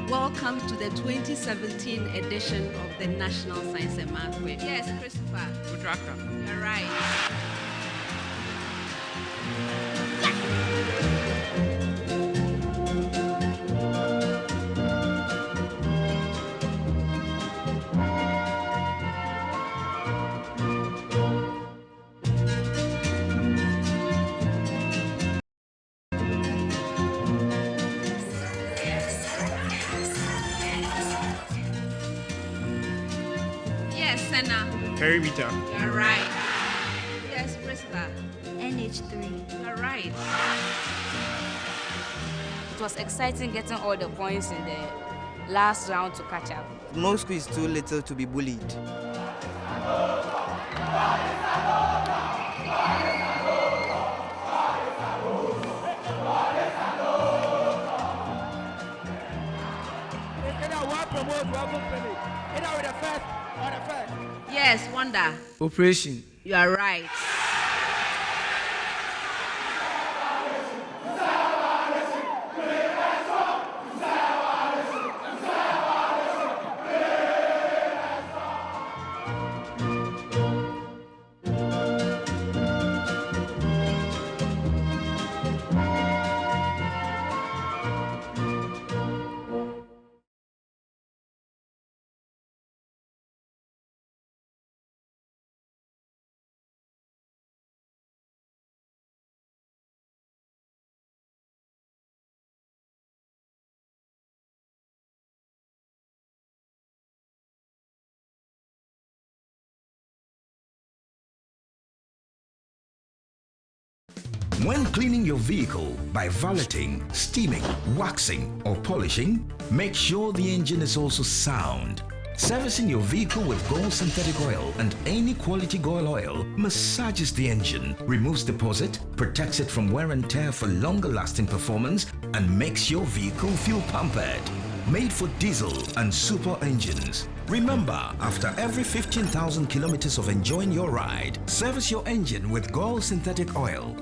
Welcome to the 2017 edition of the National Science and Math Week. Yes, Christopher. You're right. Yes, Senna. Perimeter. You're right. Yes, Priscilla. NH3. You're right. It was exciting getting all the points in the last round to catch up. Moscow is too little to be bullied. Yes, Wanda. Operation. You are right. When cleaning your vehicle by valeting, steaming, waxing, or polishing, make sure the engine is also sound. Servicing your vehicle with Gold synthetic oil and any quality Gold oil massages the engine, removes deposit, protects it from wear and tear for longer lasting performance, and makes your vehicle feel pampered. Made for diesel and super engines. Remember, after every 15,000 kilometers of enjoying your ride, service your engine with Gold synthetic oil.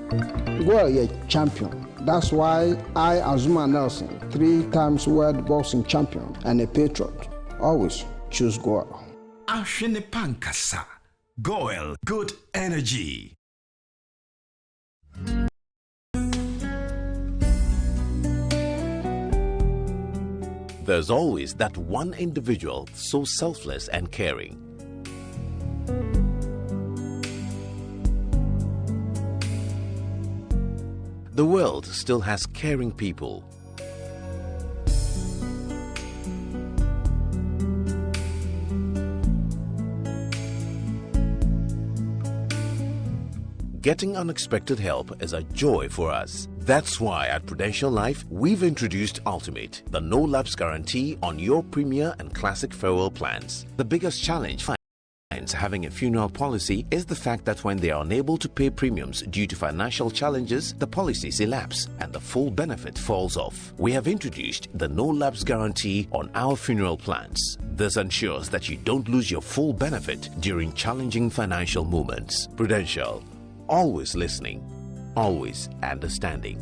Gold is a champion. That's why I, Azuma Nelson, 3 times world boxing champion and a patriot, always choose Gold. Ashene Pankasa. Gold, good energy. There's always that one individual so selfless and caring. The world still has caring people. Getting unexpected help is a joy for us. That's why at Prudential Life, we've introduced Ultimate, the no-lapse guarantee on your Premier and Classic farewell plans. The biggest challenge clients having a funeral policy is the fact that when they are unable to pay premiums due to financial challenges, the policies elapse and the full benefit falls off. We have introduced the no-lapse guarantee on our funeral plans. This ensures that you don't lose your full benefit during challenging financial moments. Prudential. Always listening, always understanding.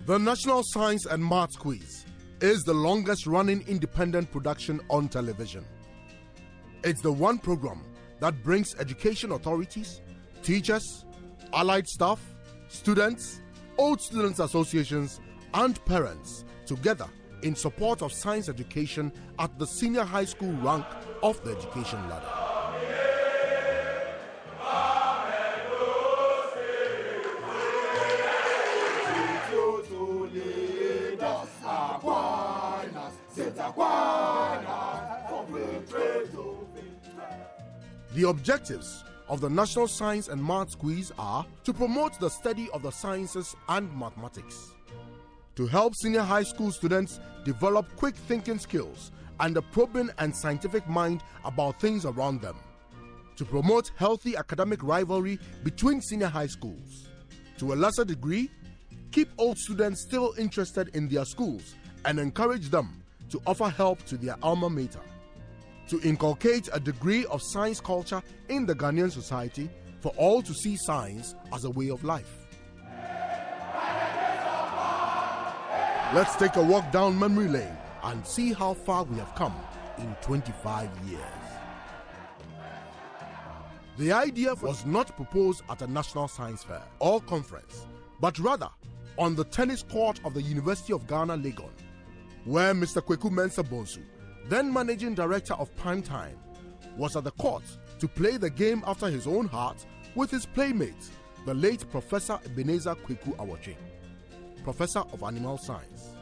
The National Science and Maths Quiz is the longest-running independent production on television. It's the one program that brings education authorities, teachers, allied staff, students, old students associations, and parents together in support of science education at the senior high school rank of the education ladder. The objectives of the National Science and Maths Quiz are to promote the study of the sciences and mathematics, to help senior high school students develop quick thinking skills and a probing and scientific mind about things around them, to promote healthy academic rivalry between senior high schools, to a lesser degree, keep old students still interested in their schools and encourage them to offer help to their alma mater, to inculcate a degree of science culture in the Ghanaian society for all to see science as a way of life. Let's take a walk down memory lane and see how far we have come in 25 years. The idea was not proposed at a national science fair or conference, but rather on the tennis court of the University of Ghana, Legon, where Mr. Kweku Mensah Bonsu, then managing director of Primetime, was at the court to play the game after his own heart with his playmate, the late Professor Ebenezer Kweku Awotwe, Professor of Animal Science.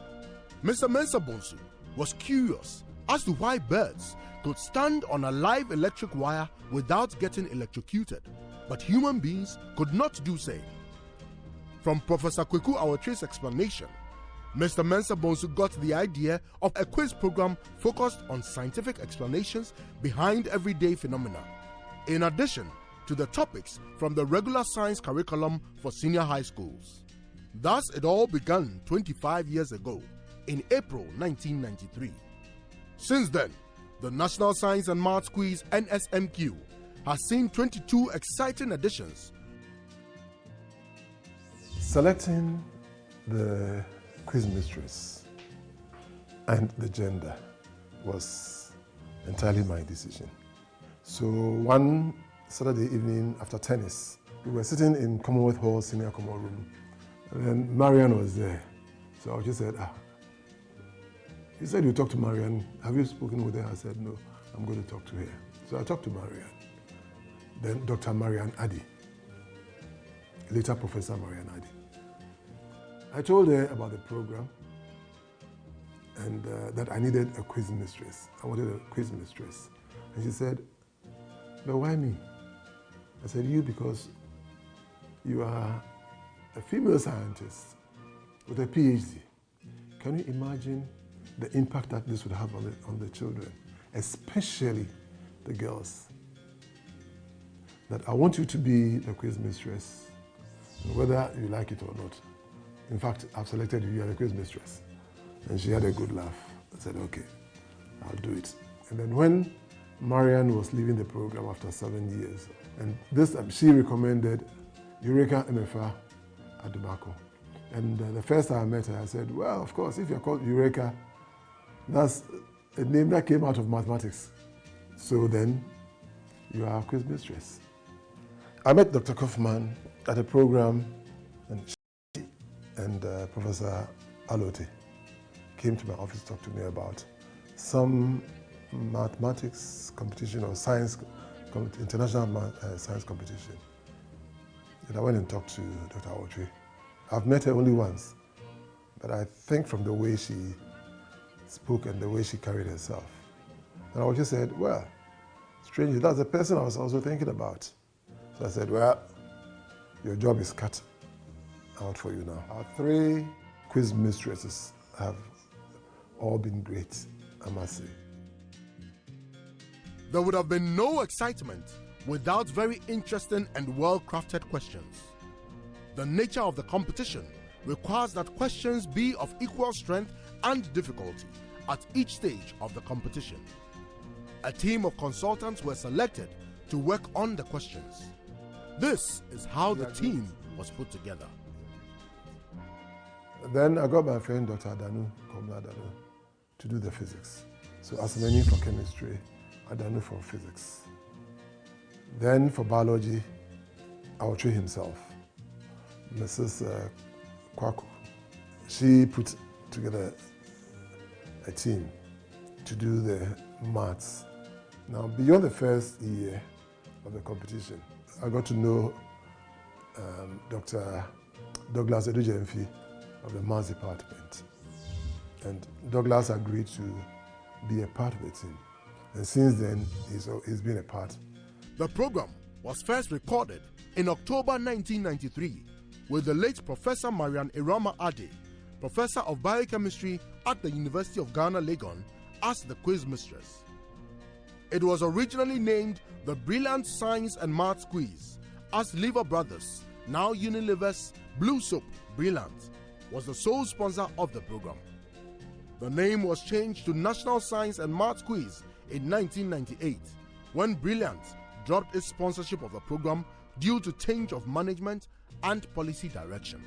Mr. Mensah Bonsu was curious as to why birds could stand on a live electric wire without getting electrocuted, but human beings could not do so. From Professor Kweku Awotwe's explanation, Mr. Mensah Bonsu got the idea of a quiz program focused on scientific explanations behind everyday phenomena, in addition to the topics from the regular science curriculum for senior high schools. Thus, it all began 25 years ago, in April 1993. Since then, the National Science and Maths Quiz NSMQ has seen 22 exciting editions. Selecting the quiz mistress and the gender was entirely my decision. So one Saturday evening after tennis, we were sitting in Commonwealth Hall senior common room, and then Marianne was there. So I just said, he said, you talk to Marianne. Have you spoken with her? I said, no, I'm going to talk to her. So I talked to Marianne. Then Dr. Marianne Addy, later Professor Marianne Addy. I told her about the program and that I needed a quiz mistress. I wanted a quiz mistress. And she said, but why me? I said, you, because you are a female scientist with a PhD. Can you imagine the impact that this would have on the children, especially the girls? That I want you to be the quiz mistress, whether you like it or not. In fact, I've selected you as the quiz mistress. And she had a good laugh. I said, okay, I'll do it. And then when Marianne was leaving the program after 7 years, and this she recommended Eureka MFA Adubako. And the first time I met her, I said, well, of course, if you're called Eureka, that's a name that came out of mathematics. So then, you are a quiz mistress. I met Dr. Kaufman at a program, and Professor Alote came to my office to talk to me about some mathematics competition or science, international science competition. And I went and talked to Dr. Awotwe. I've met her only once, but I think from the way she spoke and the way she carried herself. And Awotwe said, well, strangely, that's the person I was also thinking about. So I said, well, your job is cut out for you now. Our 3 quiz mistresses have all been great, I must say. There would have been no excitement without very interesting and well-crafted questions. The nature of the competition requires that questions be of equal strength and difficulty at each stage of the competition. A team of consultants were selected to work on the questions. This is how the team was put together. Then I got my friend Dr. Adanu, Komla Adanu, to do the physics. So Asameni for chemistry, Adanu for physics. Then for biology, Awotwe himself, Mrs. Kwaku. She put together a team to do the maths. Now, beyond the first year of the competition, I got to know Dr. Douglas Edujemfi of the maths department. And Douglas agreed to be a part of the team. And since then, he's been a part. The program was first recorded in October 1993 with the late Professor Marian Irama Ade, Professor of Biochemistry at the University of Ghana, Legon, as the quiz mistress. It was originally named the Brilliant Science and Maths Quiz, as Lever Brothers, now Unilever's Blue Soap Brilliant, was the sole sponsor of the program. The name was changed to National Science and Maths Quiz in 1998, when Brilliant dropped its sponsorship of the program due to change of management and policy direction.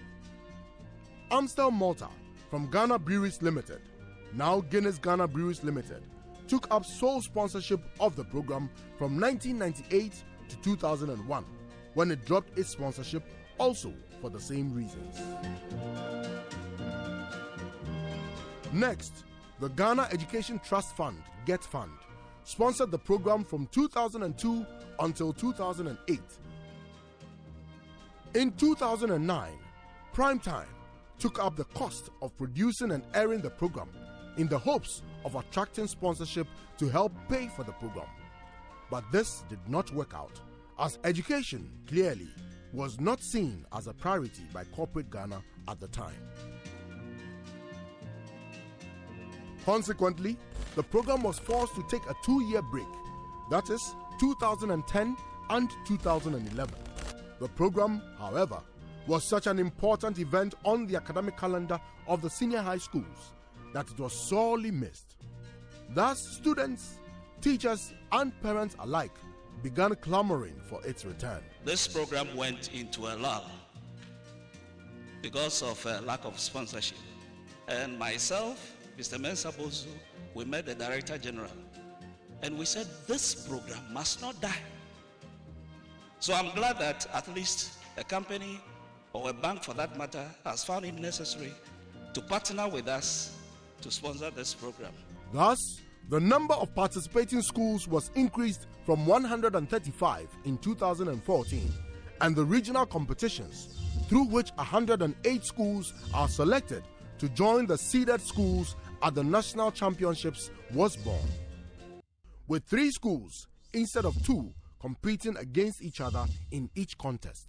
Amstel Malta from Ghana Breweries Limited, now Guinness Ghana Breweries Limited, took up sole sponsorship of the program from 1998 to 2001, when it dropped its sponsorship also for the same reasons. Next, the Ghana Education Trust Fund, GET Fund, sponsored the program from 2002 until 2008. In 2009, Primetime took up the cost of producing and airing the program in the hopes of attracting sponsorship to help pay for the program. But this did not work out, as education clearly was not seen as a priority by corporate Ghana at the time. Consequently, the program was forced to take a 2-year break, that is 2010 and 2011. The program, however, was such an important event on the academic calendar of the senior high schools that it was sorely missed. Thus, students, teachers, and parents alike began clamoring for its return. This program went into a lull because of a lack of sponsorship. And myself, Mr. Mensah Bozu, we met the Director General, and we said this program must not die. So I'm glad that at least a company or a bank for that matter has found it necessary to partner with us to sponsor this program. Thus, the number of participating schools was increased from 135 in 2014, and the regional competitions, through which 108 schools are selected to join the seeded schools at the national championships, was born. With 3 schools instead of 2 competing against each other in each contest.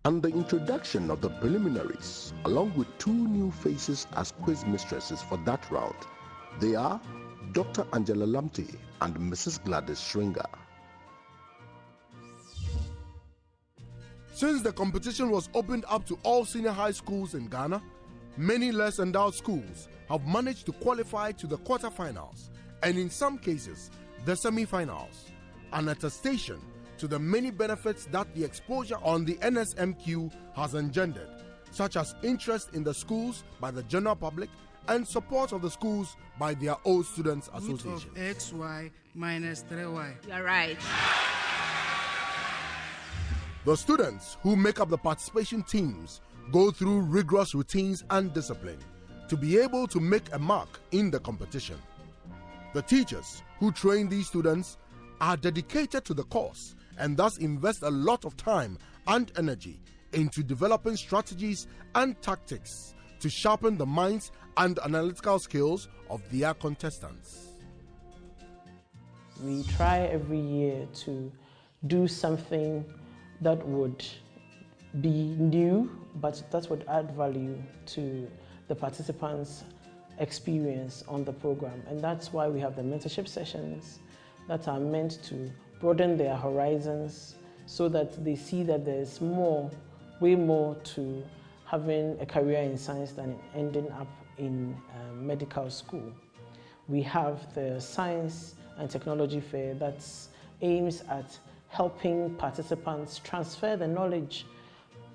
And the introduction of the preliminaries, along with 2 new faces as quiz mistresses for that round. They are Dr. Angela Lamte and Mrs. Gladys Schringer. Since the competition was opened up to all senior high schools in Ghana, many less endowed schools have managed to qualify to the quarterfinals and in some cases the semi-finals, an attestation to the many benefits that the exposure on the NSMQ has engendered, such as interest in the schools by the general public and support of the schools by their own students' association. Root of xy minus 3y. You're right. The students who make up the participation teams go through rigorous routines and discipline to be able to make a mark in the competition. The teachers who train these students are dedicated to the course and thus invest a lot of time and energy into developing strategies and tactics to sharpen the minds and analytical skills of their contestants. We try every year to do something that would be new, but that would add value to the participants' experience on the program. And that's why we have the mentorship sessions that are meant to broaden their horizons so that they see that there's more, way more to having a career in science than ending up in medical school. We have the Science and Technology Fair that aims at helping participants transfer the knowledge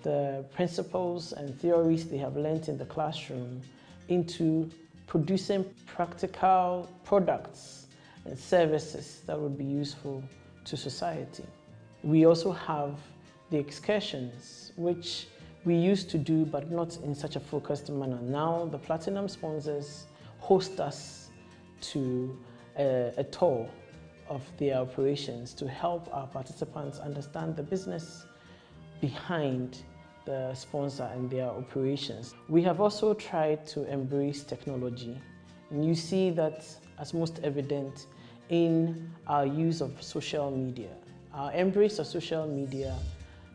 the principles and theories they have learnt in the classroom into producing practical products and services that would be useful to society. We also have the excursions, which we used to do, but not in such a focused manner. Now the Platinum sponsors host us to a tour of their operations to help our participants understand the business behind the sponsor and their operations. We have also tried to embrace technology, and you see that as most evident in our use of social media. Our embrace of social media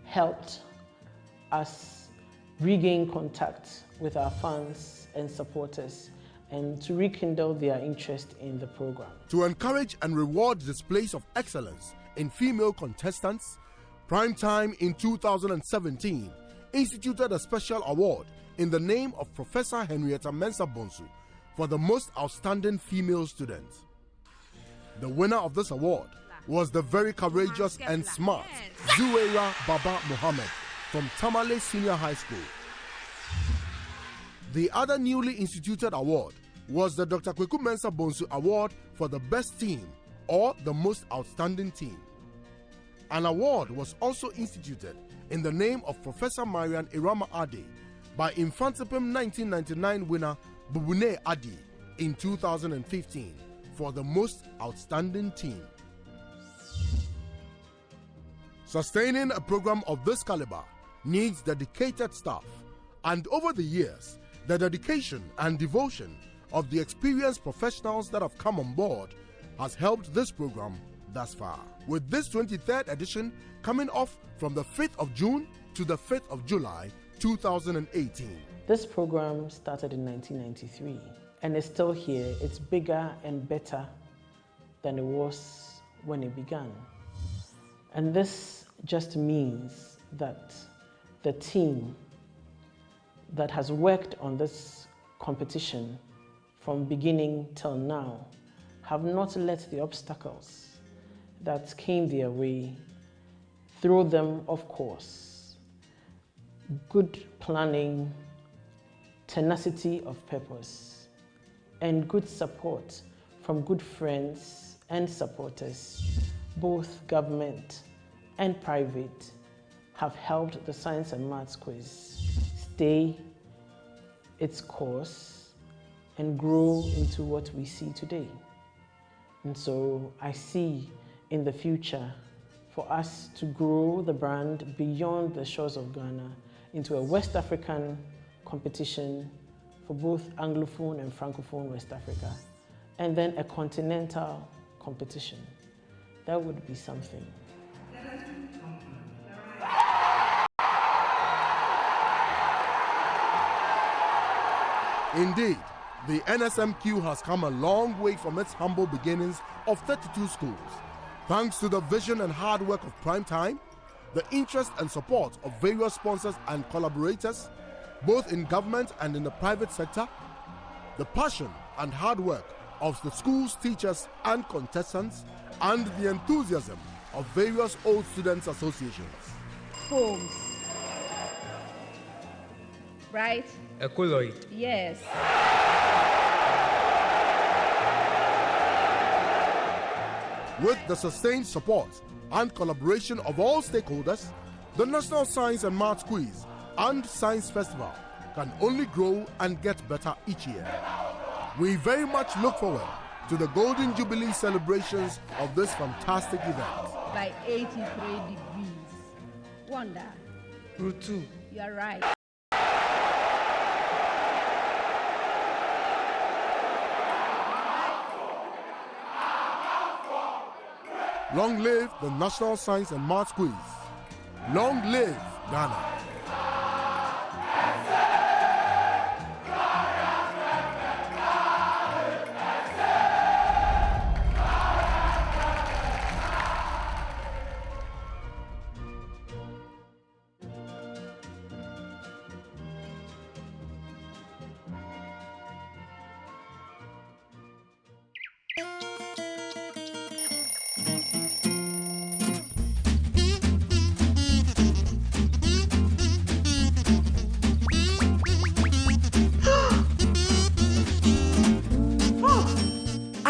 helped us regain contact with our fans and supporters and to rekindle their interest in the program. To encourage and reward displays of excellence in female contestants, Primetime in 2017 instituted a special award in the name of Professor Henrietta Mensah Bonsu for the most outstanding female student. The winner of this award was the very courageous and smart Zuwaira Baba Mohammed from Tamale Senior High School. The other newly instituted award was the Dr. Kweku Mensah Bonsu Award for the best team or the most outstanding team. An award was also instituted in the name of Professor Marian Irama Ade by Infantipim 1999 winner Bubune Adi in 2015 for the most outstanding team. Sustaining a program of this caliber needs dedicated staff, and over the years, the dedication and devotion of the experienced professionals that have come on board has helped this program thus far. With this 23rd edition coming off from the 5th of June to the 5th of July 2018. This program started in 1993 and is still here. It's bigger and better than it was when it began. And this just means that the team that has worked on this competition from beginning till now have not let the obstacles that came their way throw them off course. Good planning, tenacity of purpose, and good support from good friends and supporters, both government and private, have helped the Science and Maths quiz stay its course and grow into what we see today. And so I see in the future for us to grow the brand beyond the shores of Ghana into a West African competition for both Anglophone and Francophone West Africa, and then a continental competition. That would be something. Indeed, the NSMQ has come a long way from its humble beginnings of 32 schools. Thanks to the vision and hard work of Primetime, the interest and support of various sponsors and collaborators, both in government and in the private sector, the passion and hard work of the school's teachers and contestants, and the enthusiasm of various old students' associations. Home. Right? A colloid. Yes. With the sustained support and collaboration of all stakeholders, the National Science and Maths Quiz and Science Festival can only grow and get better each year. We very much look forward to the Golden Jubilee celebrations of this fantastic event. By 83 degrees. Wonder. Route 2. You are right. Long live the National Science and Maths Quiz. Long live Ghana.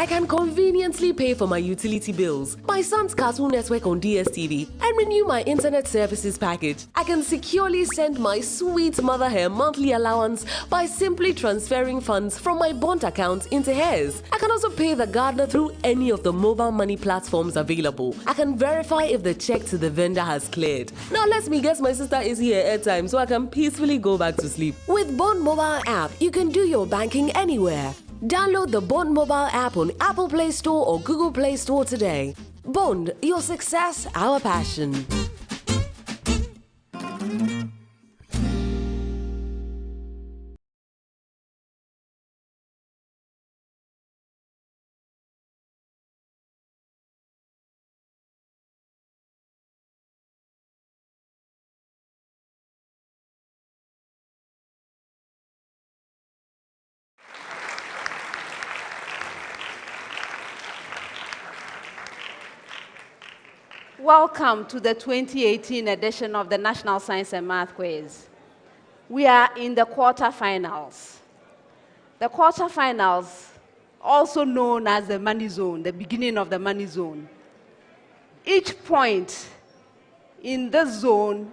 I can conveniently pay for my utility bills, my son's Cartoon Network on DSTV, and renew my internet services package. I can securely send my sweet mother her monthly allowance by simply transferring funds from my bond account into hers. I can also pay the gardener through any of the mobile money platforms available. I can verify if the check to the vendor has cleared. Now let me guess my sister is here at time so I can peacefully go back to sleep. With Bond Mobile app, you can do your banking anywhere. Download the Bond Mobile app on Apple Play Store or Google Play Store today. Bond, your success, our passion. Welcome to the 2018 edition of the National Science and Math Quiz. We are in the quarterfinals. The quarterfinals, also known as the money zone, the beginning of the money zone. Each point in this zone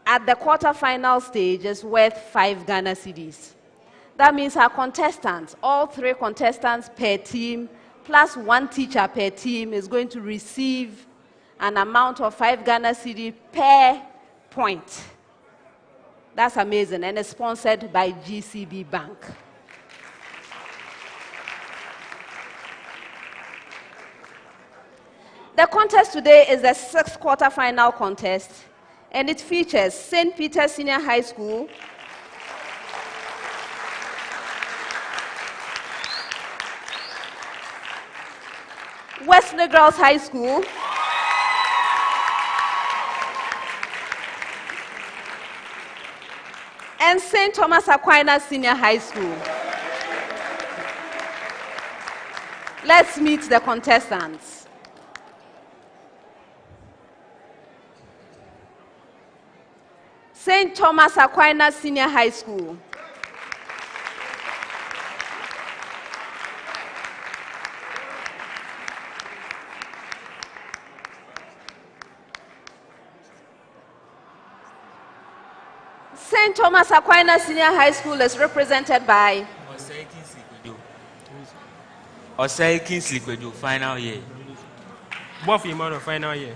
at the quarterfinal stage is worth 5 Ghana cedis. That means our contestants, all 3 contestants per team, plus 1 teacher per team, is going to receive an amount of 5 Ghana cedi per point. That's amazing, and it's sponsored by GCB Bank. The contest today is the 6th quarterfinal contest, and it features St. Peter's Senior High School, Wesley Girls High School, and St. Thomas Aquinas Senior High School. Let's meet the contestants. St. Thomas Aquinas Senior High School. St. Thomas Aquinas Senior High School is represented by Osei Kingsley Kwejo, final year. Both of you final year.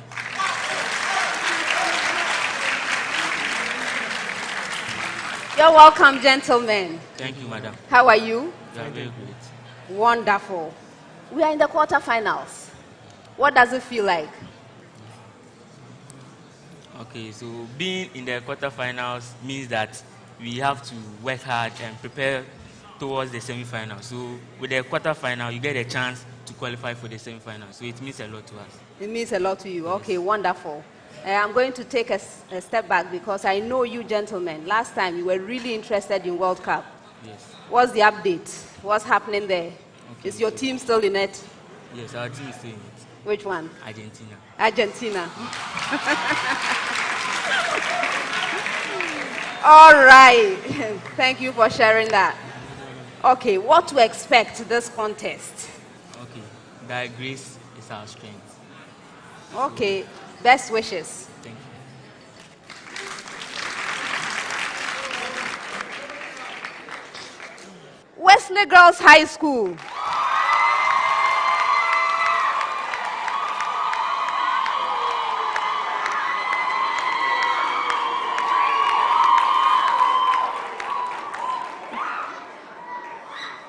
You're welcome, gentlemen. Thank you, madam. How are you? You are very great. Wonderful. We are in the quarterfinals. What does it feel like? Okay, so being in the quarterfinals means that we have to work hard and prepare towards the semi-finals. So with the quarterfinal, you get a chance to qualify for the semi-finals. So it means a lot to us. It means a lot to you. Okay, wonderful. I'm going to take a step back because I know you gentlemen. Last time you were really interested in World Cup. Yes. What's the update? What's happening there? Okay, is your team still in it? Yes, our team is still in it. Which one? Argentina. Argentina. All right. Thank you for sharing that. Okay, what to expect this contest? Okay, that grace is our strength. Okay, best wishes. Thank you. Wesley Girls High School.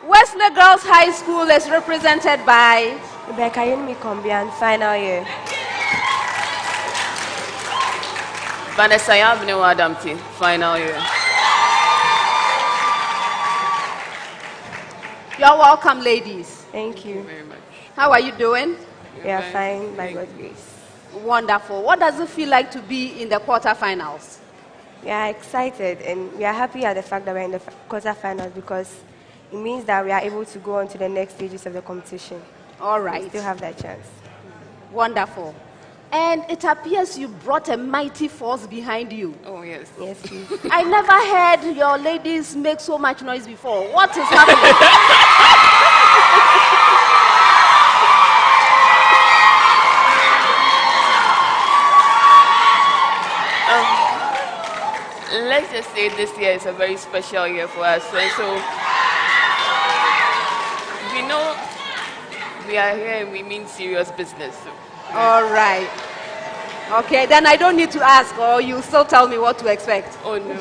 Wesley Girls High School is represented by Rebecca Yunmikombian, final year. Vanessa Yabne Wadamti, final year. You're welcome, ladies. Thank you very much. How are you doing? We are fine, by God's grace. Wonderful. What does it feel like to be in the quarterfinals? We are excited and we are happy at the fact that we're in the quarterfinals because it means that we are able to go on to the next stages of the competition. All right. We still have that chance. Wonderful. And it appears you brought a mighty force behind you. Oh, yes. Yes, please. I never heard your ladies make so much noise before. What is happening? let's just say this year is a very special year for us. And so we know we are here and we mean serious business. All right. Okay, then I don't need to ask, or you still tell me what to expect. Oh, no.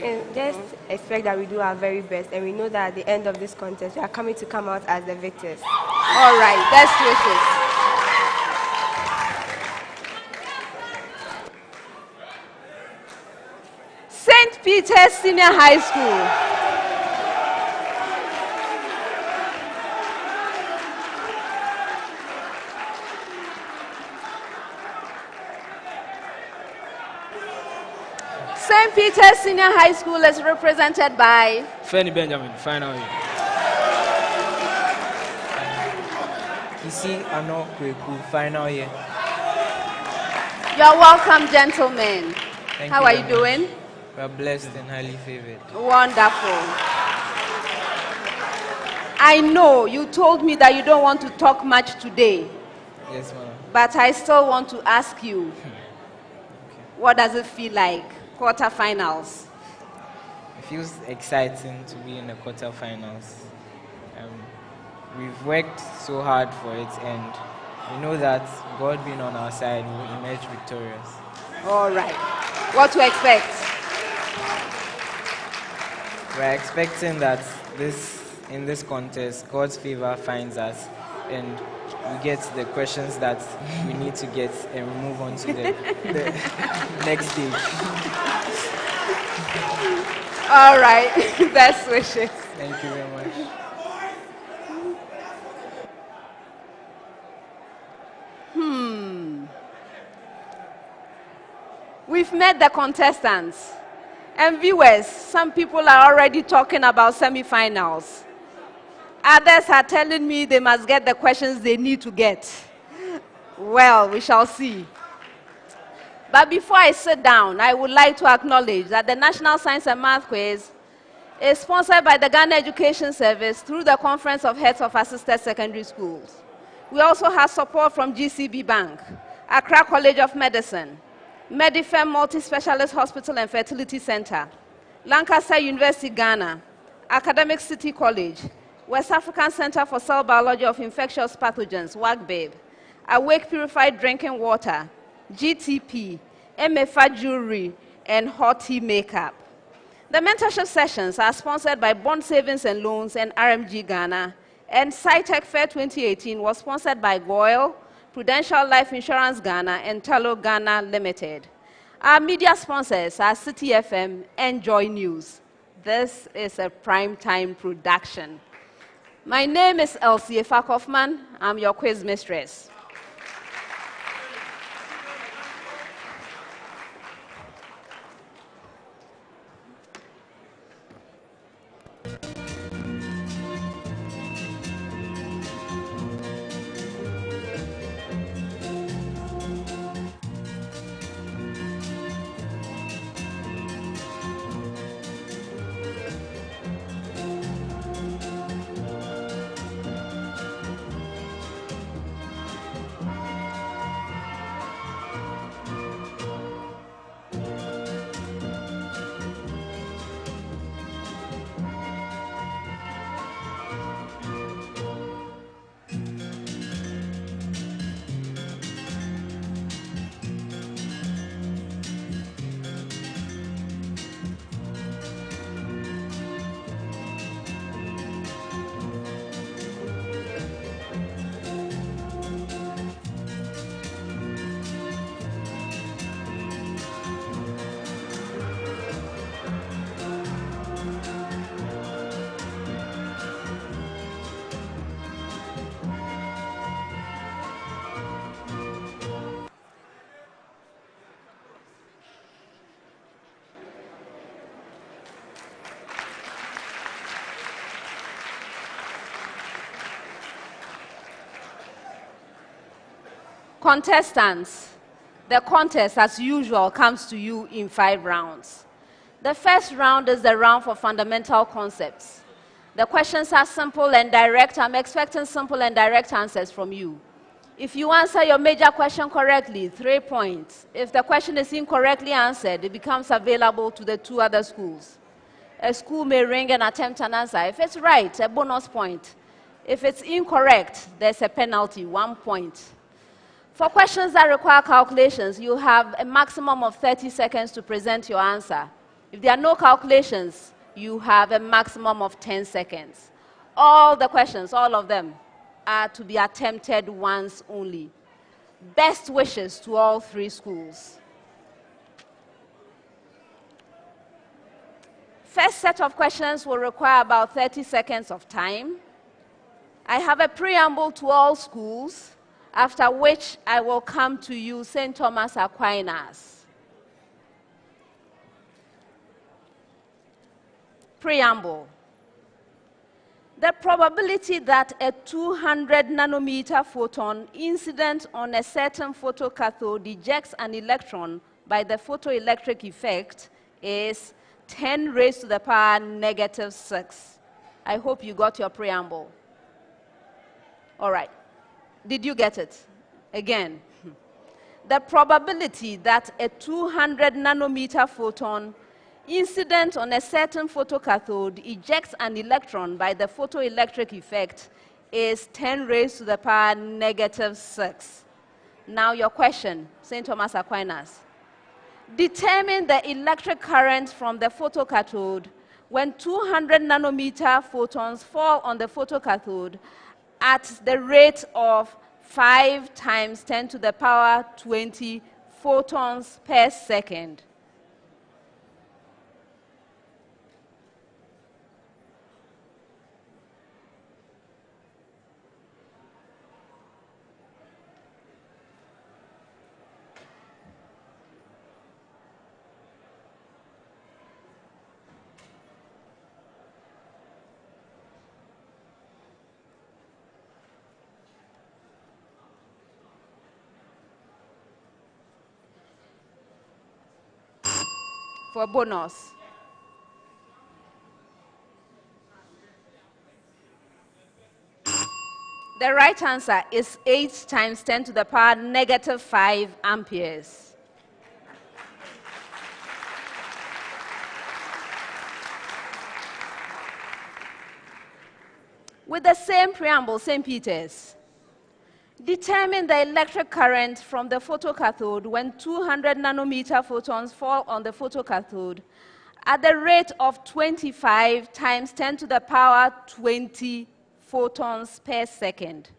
And just expect that we do our very best, and we know that at the end of this contest, we are coming to come out as the victors. All right, best wishes. St. Peter's Senior High School. St. Peter's Senior High School is represented by Fanny Benjamin, final year. Isi Ano Kweku, final year. You're welcome, gentlemen. How are you doing? We are blessed and highly favored. Wonderful. I know you told me that you don't want to talk much today. Yes, ma'am. But I still want to ask you, what does it feel like? Quarterfinals. It feels exciting to be in the quarterfinals. We've worked so hard for it, and we know that God being on our side will emerge victorious. All right. What to expect? We're expecting that in this contest, God's favor finds us, and we get the questions that we need to get, and we move on to the next stage. All right. Best wishes. Thank you very much. We've met the contestants. And viewers, some people are already talking about semifinals. Others are telling me they must get the questions they need to get. Well, we shall see. But before I sit down, I would like to acknowledge that the National Science and Math Quiz is sponsored by the Ghana Education Service through the Conference of Heads of Assisted Secondary Schools. We also have support from GCB Bank, Accra College of Medicine, Medifem Multi-Specialist Hospital and Fertility Center, Lancaster University, Ghana, Academic City College, West African Center for Cell Biology of Infectious Pathogens, WACBIB, Awake Purified Drinking Water, GTP, MFA Jewelry, and Hottie Makeup. The mentorship sessions are sponsored by Bond Savings and Loans and RMG Ghana, and SciTech Fair 2018 was sponsored by Goyle, Prudential Life Insurance Ghana, and Talo Ghana Limited. Our media sponsors are City FM and Joy News. This is a prime-time production. My name is Elsie Efakofman. I'm your quiz mistress. Contestants, the contest, as usual, comes to you in 5 rounds. The first round is the round for fundamental concepts. The questions are simple and direct. I'm expecting simple and direct answers from you. If you answer your major question correctly, 3 points. If the question is incorrectly answered, it becomes available to the 2 other schools. A school may ring and attempt an answer. If it's right, a bonus point. If it's incorrect, there's a penalty, 1 point. For questions that require calculations, you have a maximum of 30 seconds to present your answer. If there are no calculations, you have a maximum of 10 seconds. All the questions, all of them, are to be attempted once only. Best wishes to all 3 schools. First set of questions will require about 30 seconds of time. I have a preamble to all schools, after which I will come to you, St. Thomas Aquinas. Preamble. The probability that a 200 nanometer photon incident on a certain photocathode ejects an electron by the photoelectric effect is 10 raised to the power negative 6. I hope you got your preamble. All right. Did you get it? Again. The probability that a 200 nanometer photon incident on a certain photocathode ejects an electron by the photoelectric effect is 10 raised to the power negative 6. Now your question, St. Thomas Aquinas. Determine the electric current from the photocathode when 200 nanometer photons fall on the photocathode at the rate of 5 times 10 to the power 20 photons per second. For bonus. The right answer is 8 times 10 to the power negative 5 amperes. With the same preamble, St. Peter's. Determine the electric current from the photocathode when 200 nanometer photons fall on the photocathode at the rate of 25 times 10 to the power 20 photons per second.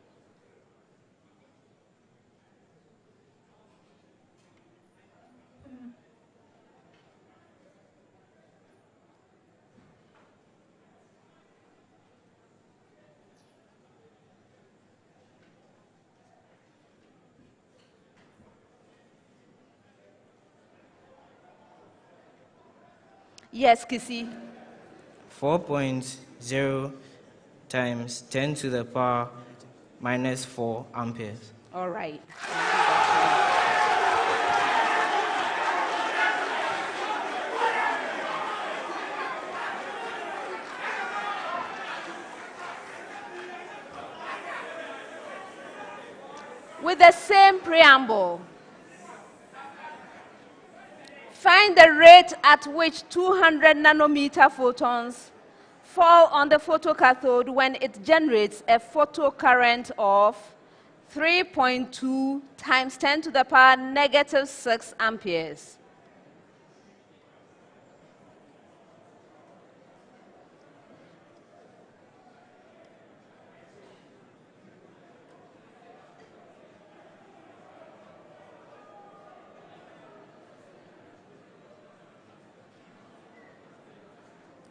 Yes, Kissy. 4.0 times 10 to the power minus 4 amperes. All right. With the same preamble, find the rate at which 200 nanometer photons fall on the photocathode when it generates a photocurrent of 3.2 times 10 to the power negative 6 amperes.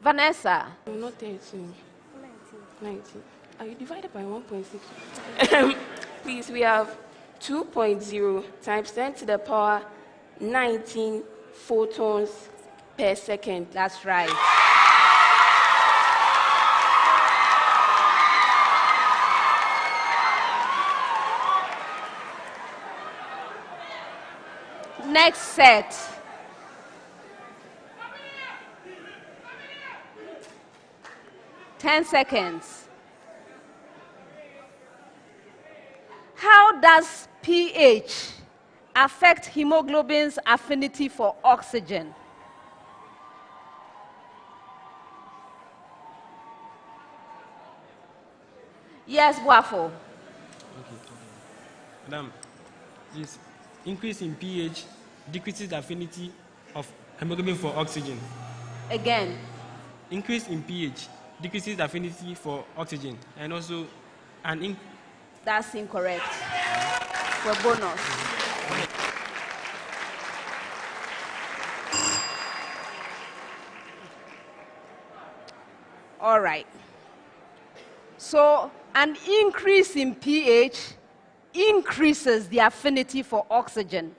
Vanessa. Not 13. 19. Are you divided by 1.6? Please, we have 2.0 times 10 to the power 19 photons per second. That's right. Next set. Ten seconds. How does pH affect hemoglobin's affinity for oxygen? Yes, Wafo. Madam, this increase in pH decreases the affinity of hemoglobin for oxygen. Again. Increase in pH decreases the affinity for oxygen, and also That's incorrect. For bonus. All right. So an increase in pH increases the affinity for oxygen.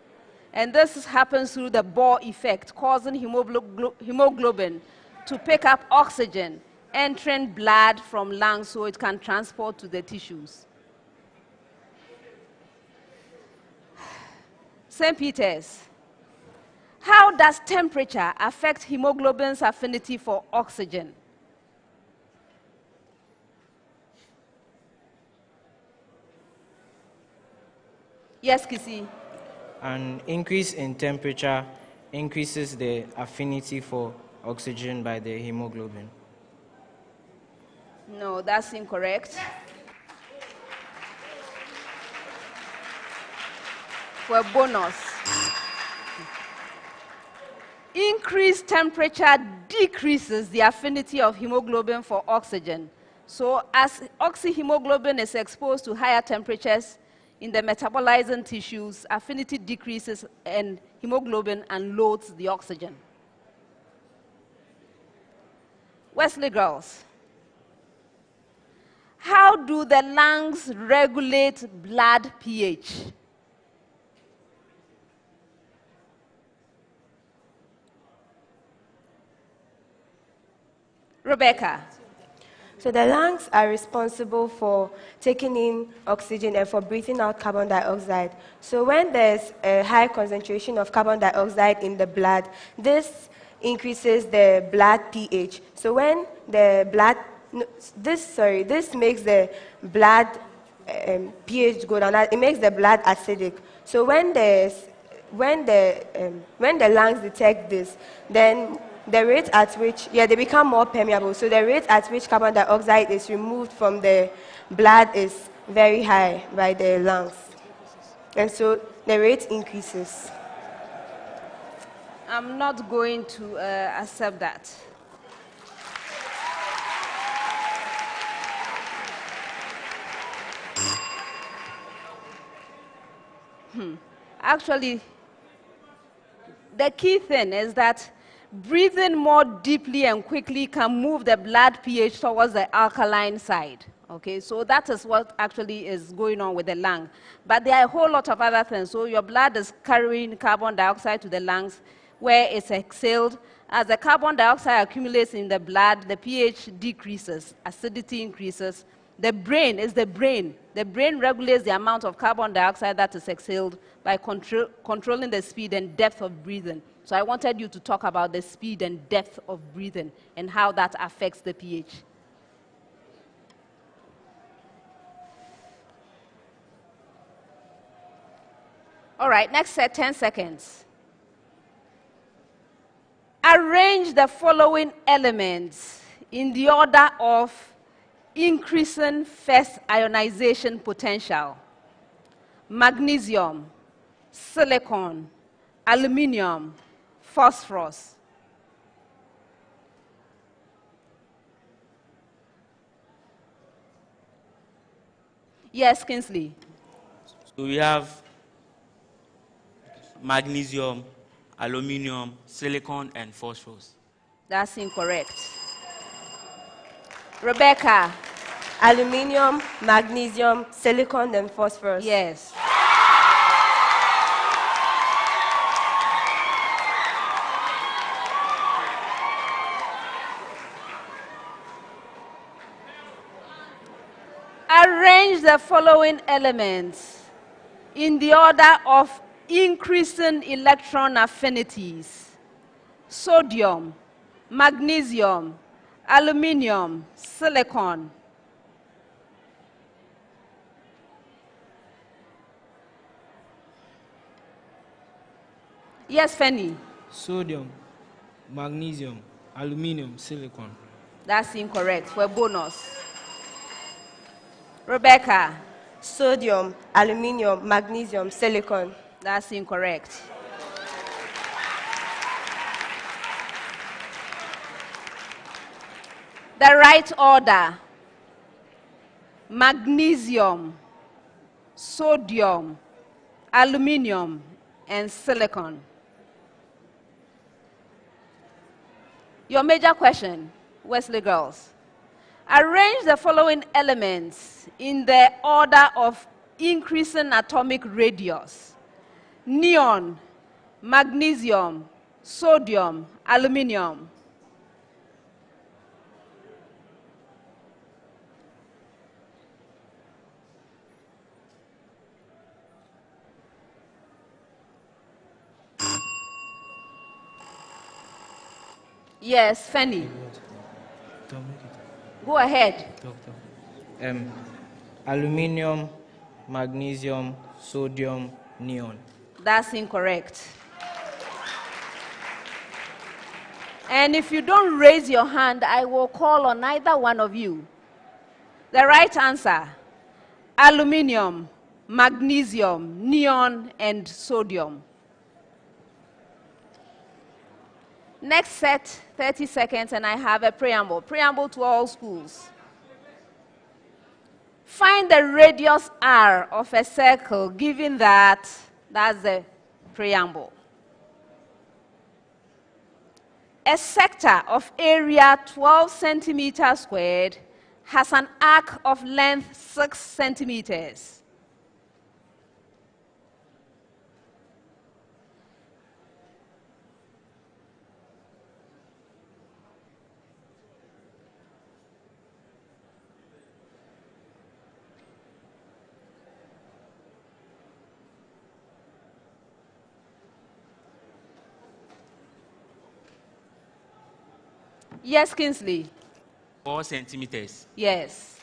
And this happens through the Bohr effect, causing hemoglobin to pick up oxygen entering blood from lungs so it can transport to the tissues. St. Peter's. How does temperature affect hemoglobin's affinity for oxygen? Yes, Kisi. An increase in temperature increases the affinity for oxygen by the hemoglobin. No, that's incorrect. For a bonus. Increased temperature decreases the affinity of hemoglobin for oxygen. So as oxyhemoglobin is exposed to higher temperatures in the metabolizing tissues, affinity decreases and hemoglobin unloads the oxygen. Wesley girls. How do the lungs regulate blood pH? Rebecca. So the lungs are responsible for taking in oxygen and for breathing out carbon dioxide. So when there's a high concentration of carbon dioxide in the blood, this increases the blood pH. So when the blood, this makes the blood pH go down. It makes the blood acidic. So when the lungs detect this, then the rate at which, they become more permeable. So the rate at which carbon dioxide is removed from the blood is very high by the lungs. And so the rate increases. I'm not going to accept that. Actually, the key thing is that breathing more deeply and quickly can move the blood pH towards the alkaline side. Okay, so that is what actually is going on with the lung. But there are a whole lot of other things. So your blood is carrying carbon dioxide to the lungs where it's exhaled. As the carbon dioxide accumulates in the blood, the pH decreases, acidity increases. The brain. The brain regulates the amount of carbon dioxide that is exhaled by controlling the speed and depth of breathing. So I wanted you to talk about the speed and depth of breathing and how that affects the pH. All right, next set, 10 seconds. Arrange the following elements in the order of increasing first ionization potential: magnesium, silicon, aluminium, phosphorus. Yes, Kingsley. So we have magnesium, aluminium, silicon, and phosphorus. That's incorrect. Rebecca. Aluminium, magnesium, silicon, and phosphorus. Yes. Arrange the following elements in the order of increasing electron affinities: sodium, magnesium, aluminium, silicon. Yes, Fanny. Sodium, magnesium, aluminium, silicon. That's incorrect. For a bonus. Rebecca. Sodium, aluminium, magnesium, silicon. That's incorrect. The right order: magnesium, sodium, aluminium, and silicon. Your major question, Wesley girls. Arrange the following elements in the order of increasing atomic radius: neon, magnesium, sodium, aluminium. Yes, Fanny. Go ahead. Aluminium, magnesium, sodium, neon. That's incorrect. And if you don't raise your hand, I will call on either one of you. The right answer: aluminium, magnesium, neon, and sodium. Next set, 30 seconds, and I have a preamble. Preamble to all schools. Find the radius r of a circle, given that that's the preamble. A sector of area 12 centimeters squared has an arc of length 6 centimeters. Yes, Kingsley. 4 centimeters. Yes.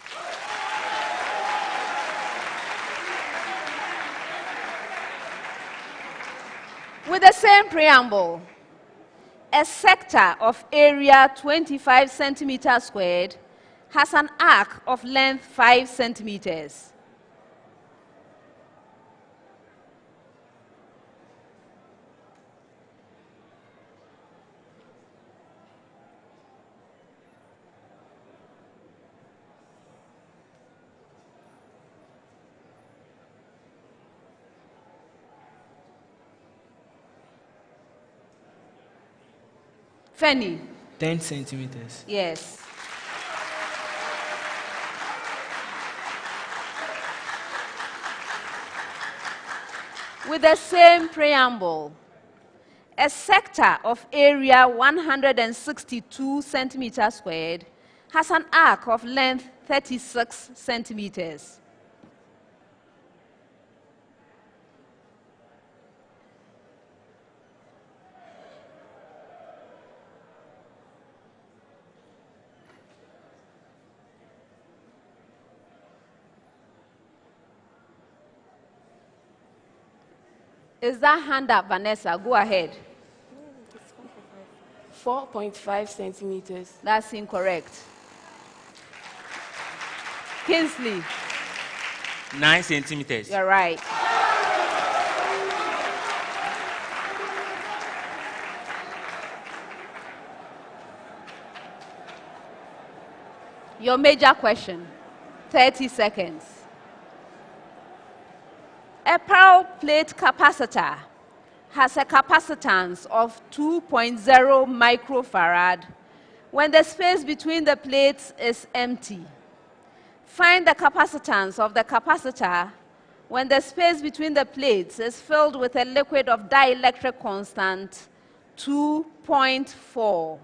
With the same preamble, a sector of area 25 centimeters squared has an arc of length 5 centimeters. Fanny. 10 centimeters. Yes. With the same preamble, a sector of area 162 centimeters squared has an arc of length 36 centimeters. Is that hand up, Vanessa? Go ahead. 4.5 centimeters. That's incorrect. Kingsley. 9 centimeters. You're right. Your major question, 30 seconds. A pearl plate capacitor has a capacitance of 2.0 microfarad when the space between the plates is empty. Find the capacitance of the capacitor when the space between the plates is filled with a liquid of dielectric constant 2.4.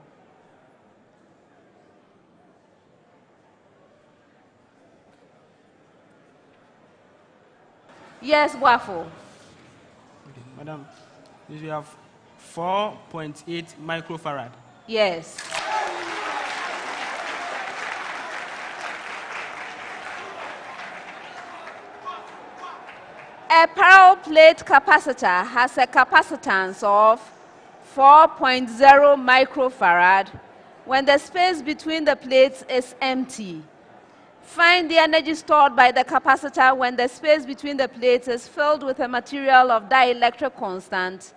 Yes, Wafo. Okay, Madam, we have 4.8 microfarad. Yes. A parallel plate capacitor has a capacitance of 4.0 microfarad when the space between the plates is empty. Find the energy stored by the capacitor when the space between the plates is filled with a material of dielectric constant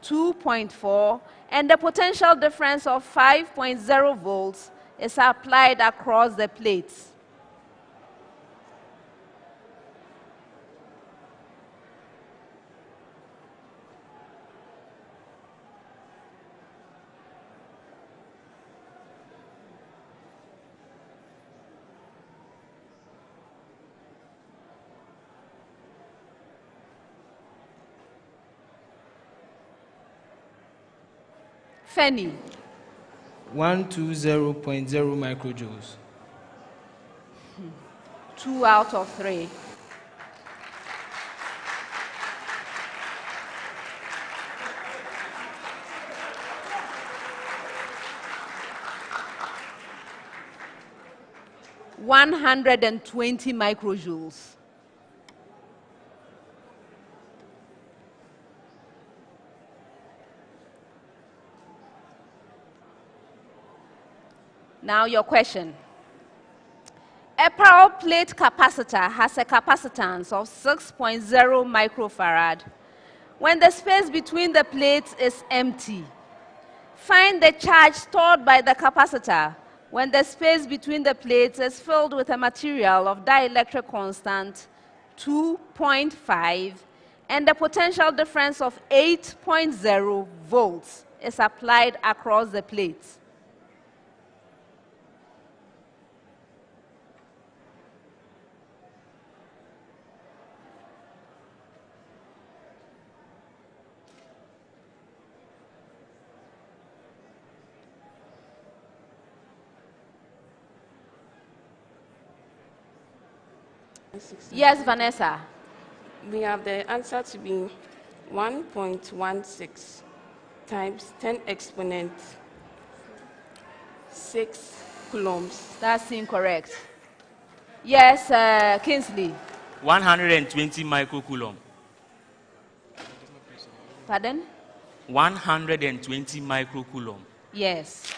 2.4 and the potential difference of 5.0 volts is applied across the plates. Fanny. 120.0 microjoules. 2 out of 3. $120 microjoules. Now your question. A parallel plate capacitor has a capacitance of 6.0 microfarad when the space between the plates is empty. Find the charge stored by the capacitor when the space between the plates is filled with a material of dielectric constant 2.5 and the potential difference of 8.0 volts is applied across the plates. Yes, Vanessa. We have the answer to be 1.16 times 10 exponent 6 coulombs. That's incorrect. Yes, Kingsley. 120 microcoulomb. Pardon? 120 microcoulomb. Yes.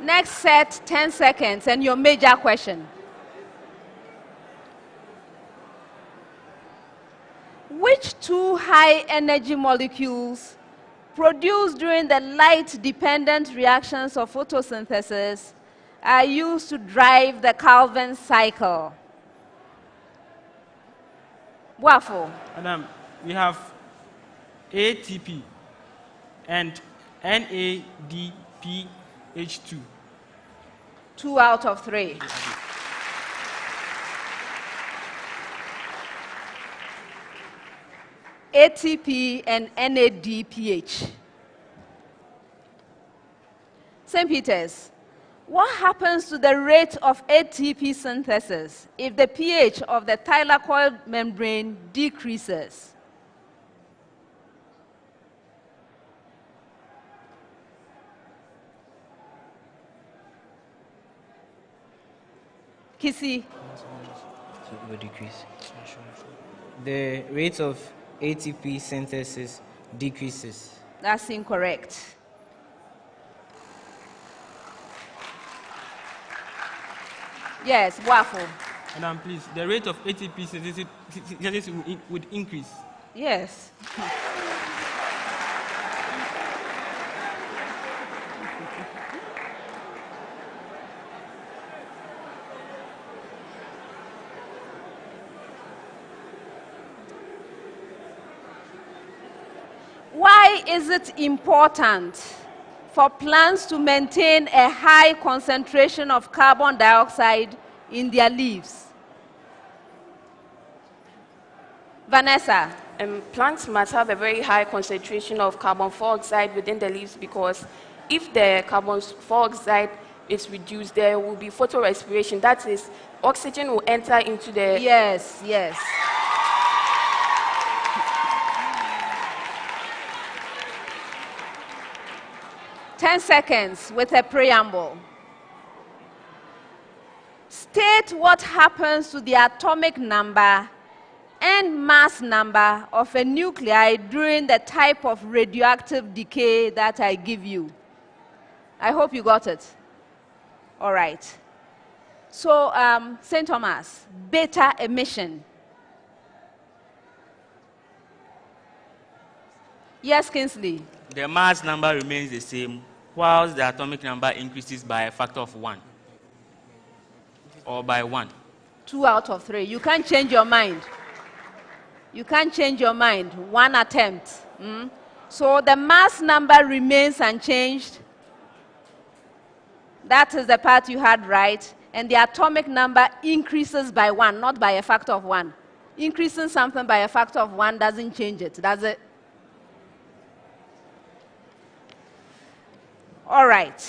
Next set, 10 seconds, and your major question. Which two high-energy molecules produced during the light-dependent reactions of photosynthesis are used to drive the Calvin cycle? Waffle. Madam, we have ATP and NADPH2. 2 out of 3. ATP and NADPH. St. Peter's, what happens to the rate of ATP synthesis if the pH of the thylakoid membrane decreases? Kissy. It will decrease. The rate of ATP synthesis decreases. That's incorrect. Yes, Waffle. Madam, please, the rate of ATP synthesis would increase. Yes. Why is it important for plants to maintain a high concentration of carbon dioxide in their leaves? Vanessa. Plants must have a very high concentration of carbon dioxide within the leaves because if the carbon dioxide is reduced, there will be photorespiration. That is, oxygen will enter into the... Yes, yes. 10 seconds with a preamble. State what happens to the atomic number and mass number of a nuclei during the type of radioactive decay that I give you. I hope you got it. All right. So, St. Thomas, beta emission. Yes, Kingsley. The mass number remains the same, whilst the atomic number increases by a factor of 1. Or by 1. 2 out of 3. You can't change your mind. You can't change your mind. One attempt. So the mass number remains unchanged. That is the part you had right. And the atomic number increases by 1, not by a factor of 1. Increasing something by a factor of 1 doesn't change it, does it? All right.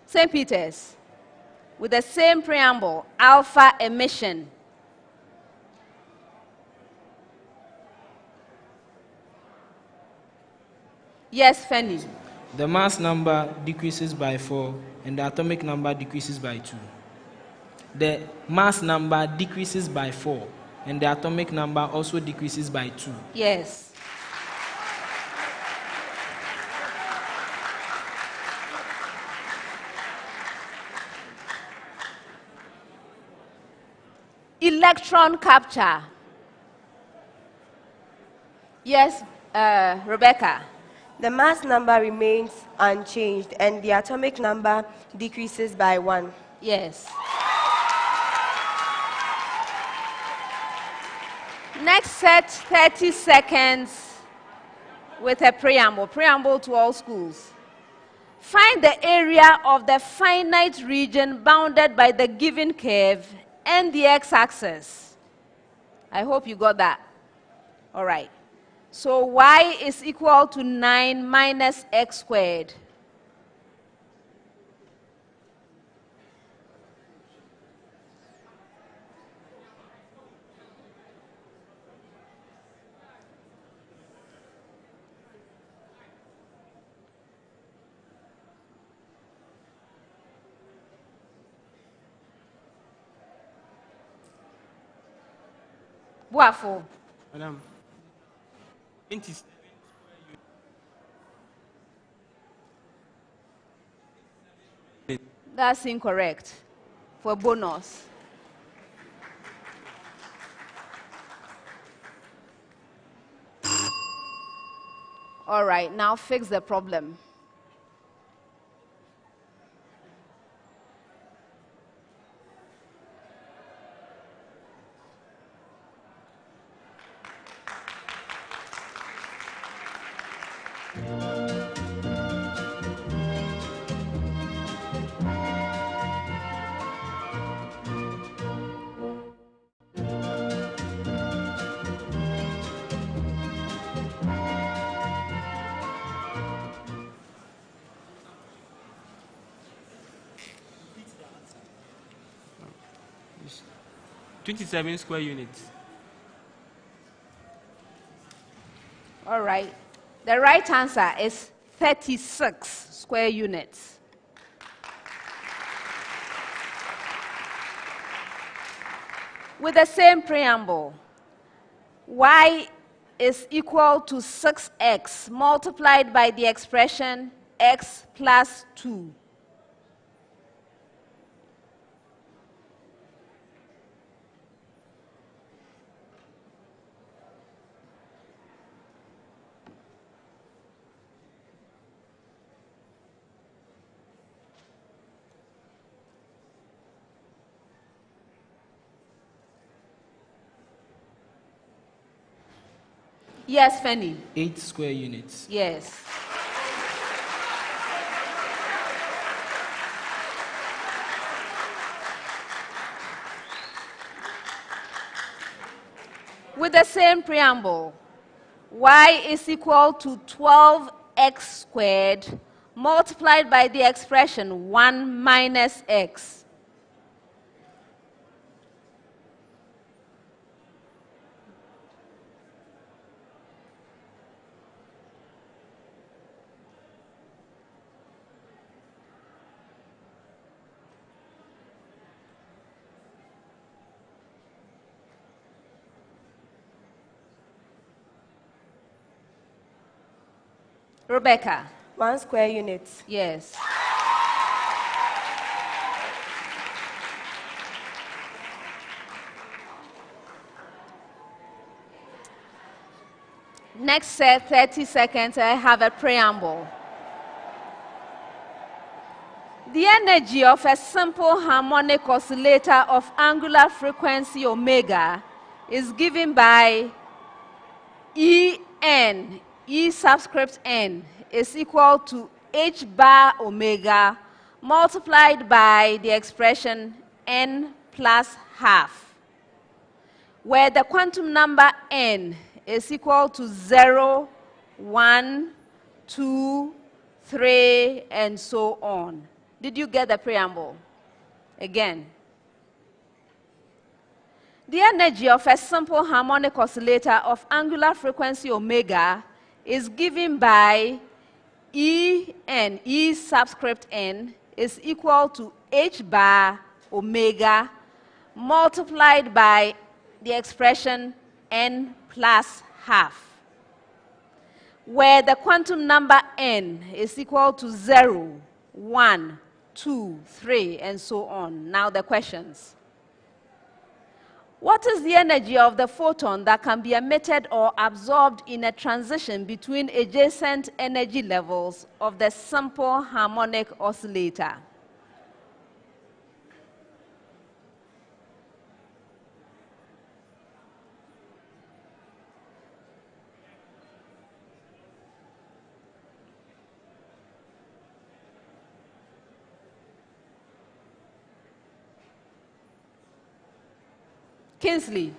St. Peter's, with the same preamble, alpha emission. Yes, Fanny. The mass number decreases by 4 and the atomic number decreases by 2. The mass number decreases by 4 and the atomic number also decreases by 2. Yes. Electron capture. Yes, Rebecca. The mass number remains unchanged and the atomic number decreases by 1. Yes. Next set, 30 seconds with a preamble. Preamble to all schools. Find the area of the finite region bounded by the given curve and the x-axis. I hope you got that. All right. So y is equal to 9 minus x squared. Boafo. Madam. That's incorrect. For bonus. All right, now fix the problem. It's 27 square units. All right. The right answer is 36 square units. With the same preamble, y is equal to 6x multiplied by the expression x plus 2. Yes, Fanny. 8 square units. Yes. With the same preamble, y is equal to 12x squared multiplied by the expression 1 minus x. Rebecca. 1 square unit. Yes. Next set, 30 seconds, I have a preamble. The energy of a simple harmonic oscillator of angular frequency omega is given by En, E subscript n, is equal to h bar omega multiplied by the expression n plus half, where the quantum number n is equal to 0, 1, 2, 3, and so on. Did you get the preamble? Again. The energy of a simple harmonic oscillator of angular frequency omega is given by En, E subscript n, is equal to h bar omega multiplied by the expression n plus half, where the quantum number n is equal to 0, 1, 2, 3, and so on. Now the questions. What is the energy of the photon that can be emitted or absorbed in a transition between adjacent energy levels of the simple harmonic oscillator? Kingsley.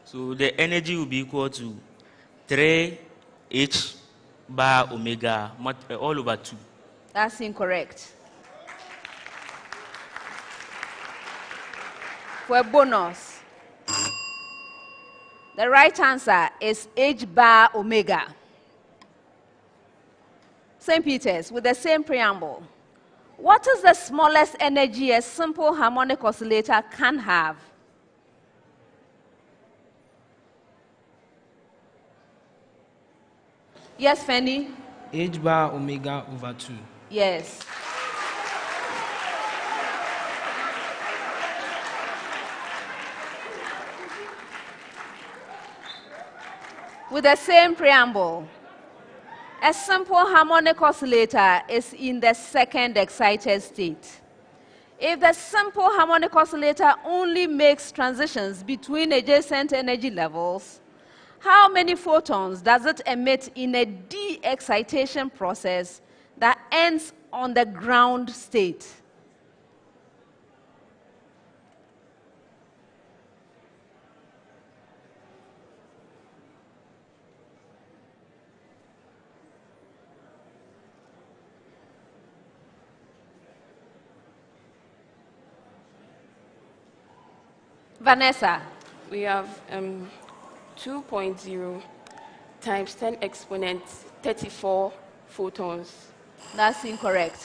So the energy will be equal to 3h bar omega all over 2. That's incorrect. For a bonus, the right answer is h bar omega. St. Peter's, with the same preamble. What is the smallest energy a simple harmonic oscillator can have? Yes, Fanny? h bar omega over 2. Yes. With the same preamble, a simple harmonic oscillator is in the second excited state. If the simple harmonic oscillator only makes transitions between adjacent energy levels, how many photons does it emit in a de-excitation process that ends on the ground state? Vanessa. We have 2.0 times 10 exponent 34 photons. That's incorrect.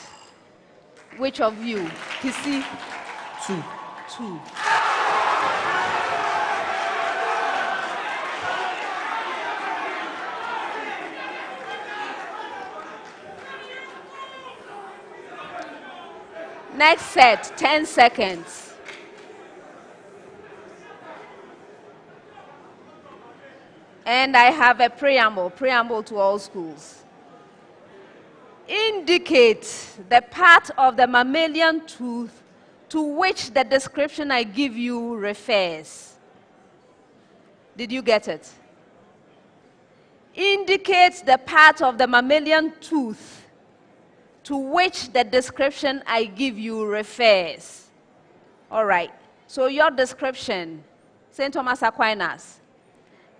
Which of you? Kisi? 2. 2. Next set, 10 seconds. And I have a preamble to all schools. Indicate the part of the mammalian tooth to which the description I give you refers. Did you get it? Indicate the part of the mammalian tooth to which the description I give you refers. All right. So your description, St. Thomas Aquinas,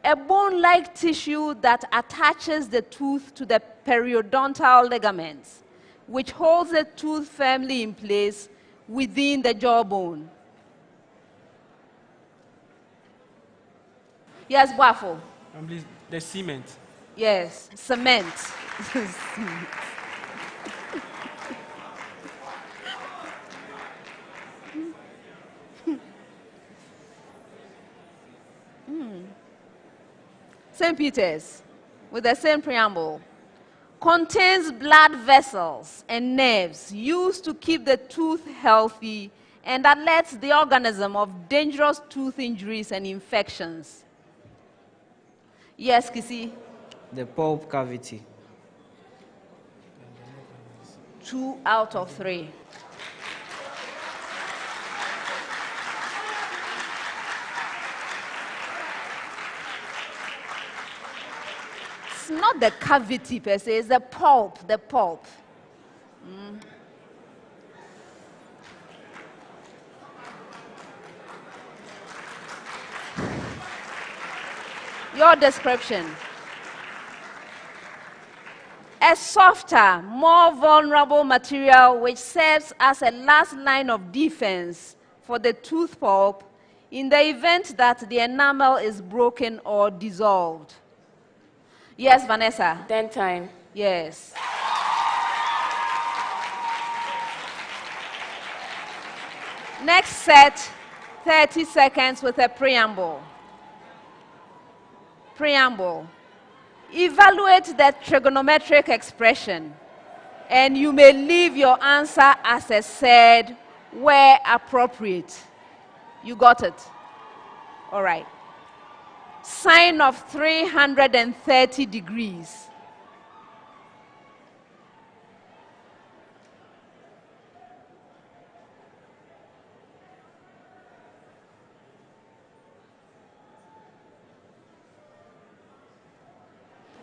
a bone-like tissue that attaches the tooth to the periodontal ligaments, which holds the tooth firmly in place within the jawbone. Yes, Waffle. Please, the cement. Yes, cement. St. Peter's, with the same preamble. contains blood vessels and nerves used to keep the tooth healthy and alerts the organism of dangerous tooth injuries and infections. Yes, Kisi? The pulp cavity. 2 out of 3. It's not the cavity per se, it's the pulp, the pulp. Your description. A softer, more vulnerable material which serves as a last line of defense for the tooth pulp in the event that the enamel is broken or dissolved. Yes, Vanessa? Time. Yes. Next set, 30 seconds with a preamble. Preamble. Evaluate the trigonometric expression, and you may leave your answer as a said where appropriate. You got it? All right. Sine of 330 degrees.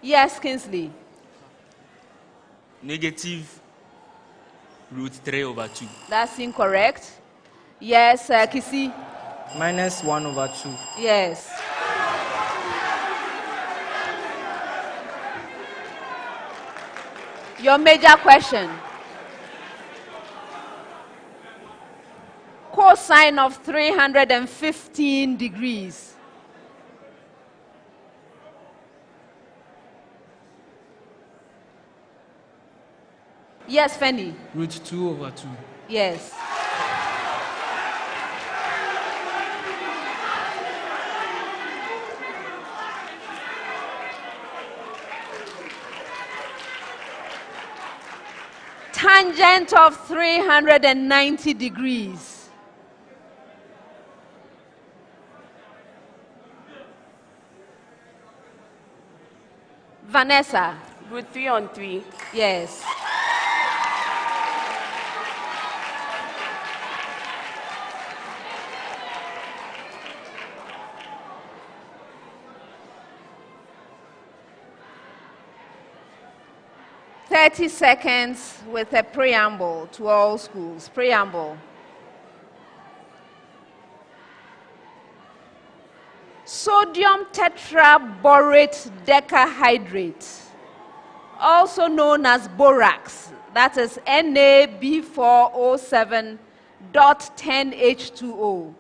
Yes, Kingsley. Negative root 3 over 2. That's incorrect. Yes, Kisi. Minus 1 over 2. Yes. Your major question. Cosine of 315 degrees. Yes, Fanny. Root 2 over 2. Yes. Tangent of 390 degrees. Vanessa. Root 3 on 3. Yes. "30 seconds with a preamble to all schools." Preamble. Sodium tetraborate decahydrate, also known as borax, that is NaB4O7.10H2O,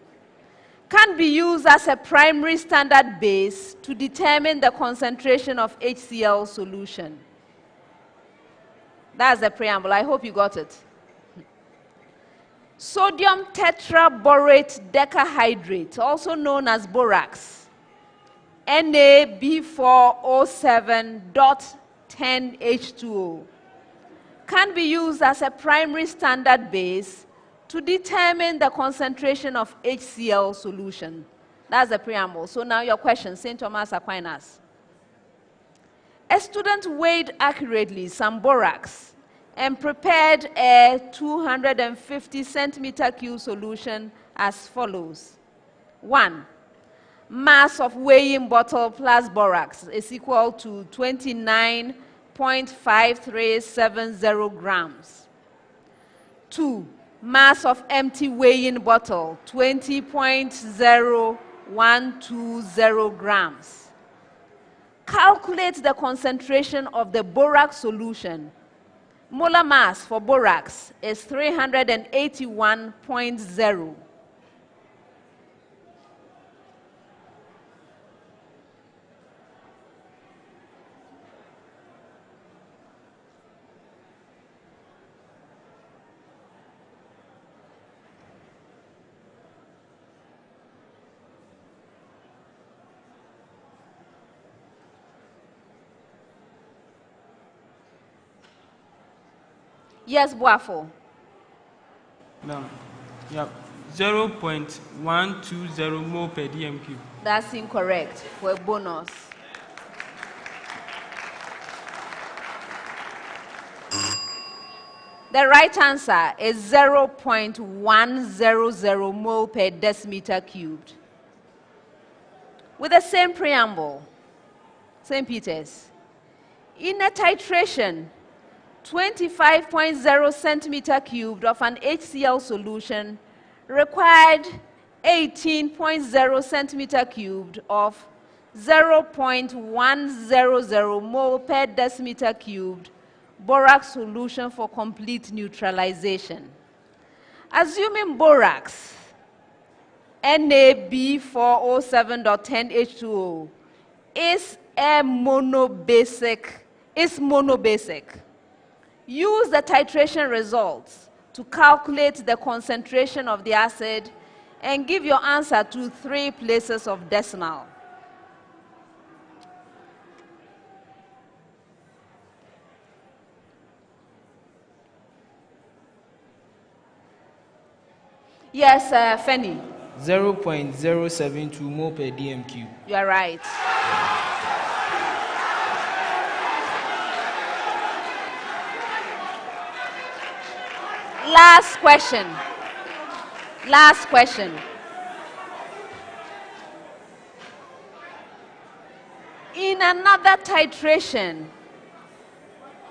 can be used as a primary standard base to determine the concentration of HCl solution. That's the preamble. I hope you got it. Sodium tetraborate decahydrate, also known as borax, NaB4O7.10H2O, can be used as a primary standard base to determine the concentration of HCl solution. That's the preamble. So now your question, St. Thomas Aquinas. A student weighed accurately some borax and prepared a 250 centimeter cube solution as follows. 1. Mass of weighing bottle plus borax is equal to 29.5370 grams. 2. Mass of empty weighing bottle, 20.0120 grams. Calculate the concentration of the borax solution. Molar mass for borax is 381.0. Yes, Boafo. No. Yeah. 0.120 mole per DMQ. That's incorrect for a bonus. The right answer is 0.100 mole per decimeter cubed. With the same preamble, St. Peter's. In a titration, 25.0 centimeter cubed of an HCl solution required 18.0 centimeter cubed of 0.100 mole per decimeter cubed borax solution for complete neutralization. Assuming borax NaB407.10H2O is monobasic, use the titration results to calculate the concentration of the acid and give your answer to 3 places of decimal. Yes, Fanny. 0.072 mole per DMQ. You are right. Last question. Last question. In another titration,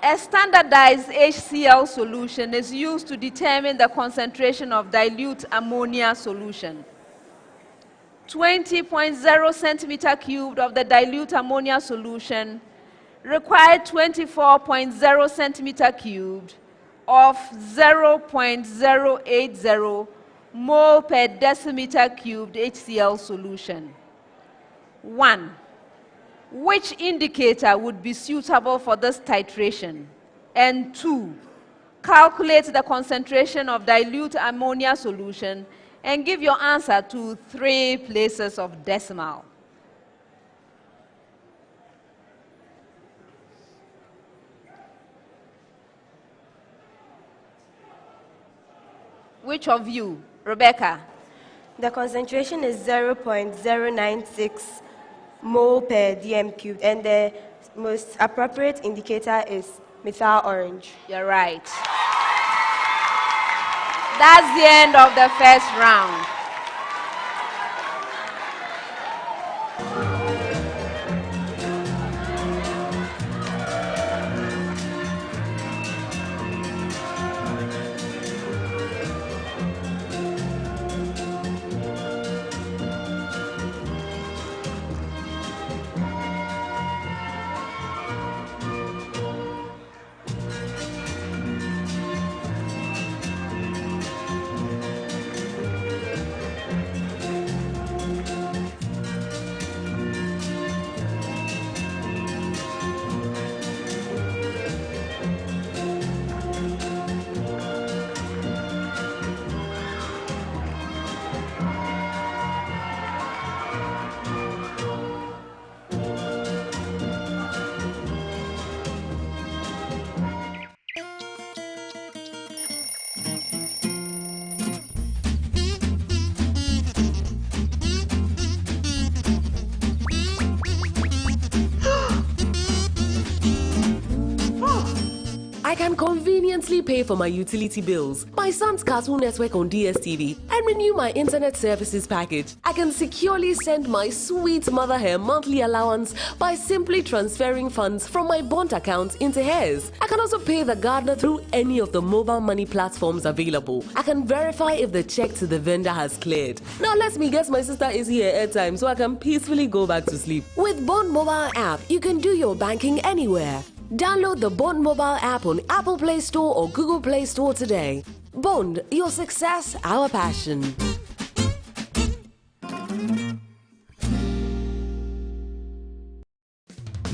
a standardized HCl solution is used to determine the concentration of dilute ammonia solution. 20.0 centimeter cubed of the dilute ammonia solution required 24.0 centimeter cubed of 0.080 mole per decimeter cubed HCl solution. 1. Which indicator would be suitable for this titration? And 2. Calculate the concentration of dilute ammonia solution and give your answer to 3 places of decimal. Which of you? Rebecca? The concentration is 0.096 mole per dm cubed, and the most appropriate indicator is methyl orange. You're right. That's the end of the first round. I can conveniently pay for my utility bills, my son's Cartoon Network on DSTV, and renew my internet services package. I can securely send my sweet mother her monthly allowance by simply transferring funds from my bond account into hers. I can also pay the gardener through any of the mobile money platforms available. I can verify if the check to the vendor has cleared. Now let me guess my sister is here at time so I can peacefully go back to sleep. With Bond Mobile app, you can do your banking anywhere. Download the Bond Mobile app on Apple Play Store or Google Play Store today. Bond, your success, our passion.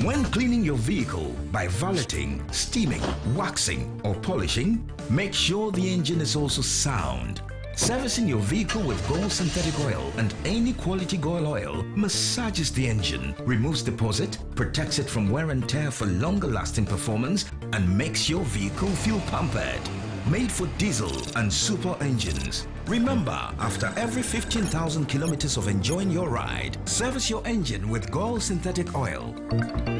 When cleaning your vehicle by valeting, steaming, waxing, or polishing, make sure the engine is also sound. Servicing your vehicle with Gold synthetic oil and any quality Gold oil massages the engine, removes deposit, protects it from wear and tear for longer lasting performance, and makes your vehicle feel pampered. Made for diesel and super engines. Remember, after every 15,000 kilometers of enjoying your ride, service your engine with Gold synthetic oil.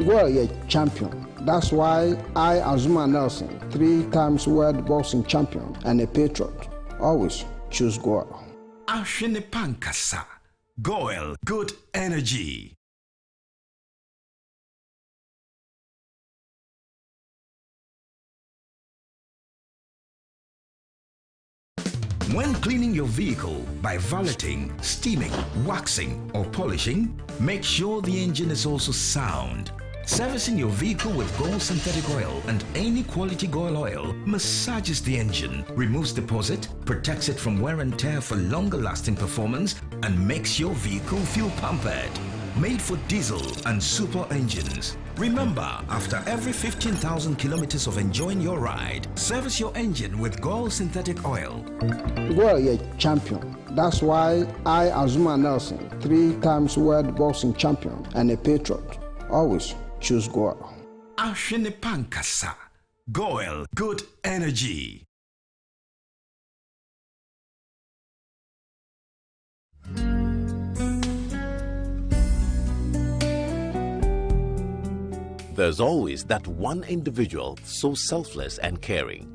Well, you're a champion. That's why I, Azuma Nelson, 3 times world boxing champion and a patriot, always choose Goil. Ashwini Pankasa. Goil, good energy. When cleaning your vehicle by valeting, steaming, waxing, or polishing, make sure the engine is also sound. Servicing your vehicle with Gold synthetic oil and any quality Goil oil massages the engine, removes deposit, protects it from wear and tear for longer lasting performance, and makes your vehicle feel pampered. Made for diesel and super engines. Remember, after every 15,000 kilometers of enjoying your ride, service your engine with Goil synthetic oil. Well, you're a champion. That's why I, Azuma Nelson, 3 times world boxing champion and a patriot, always choose Goil. Ashwini Pankasa. Goil, good energy. There's always that one individual so selfless and caring.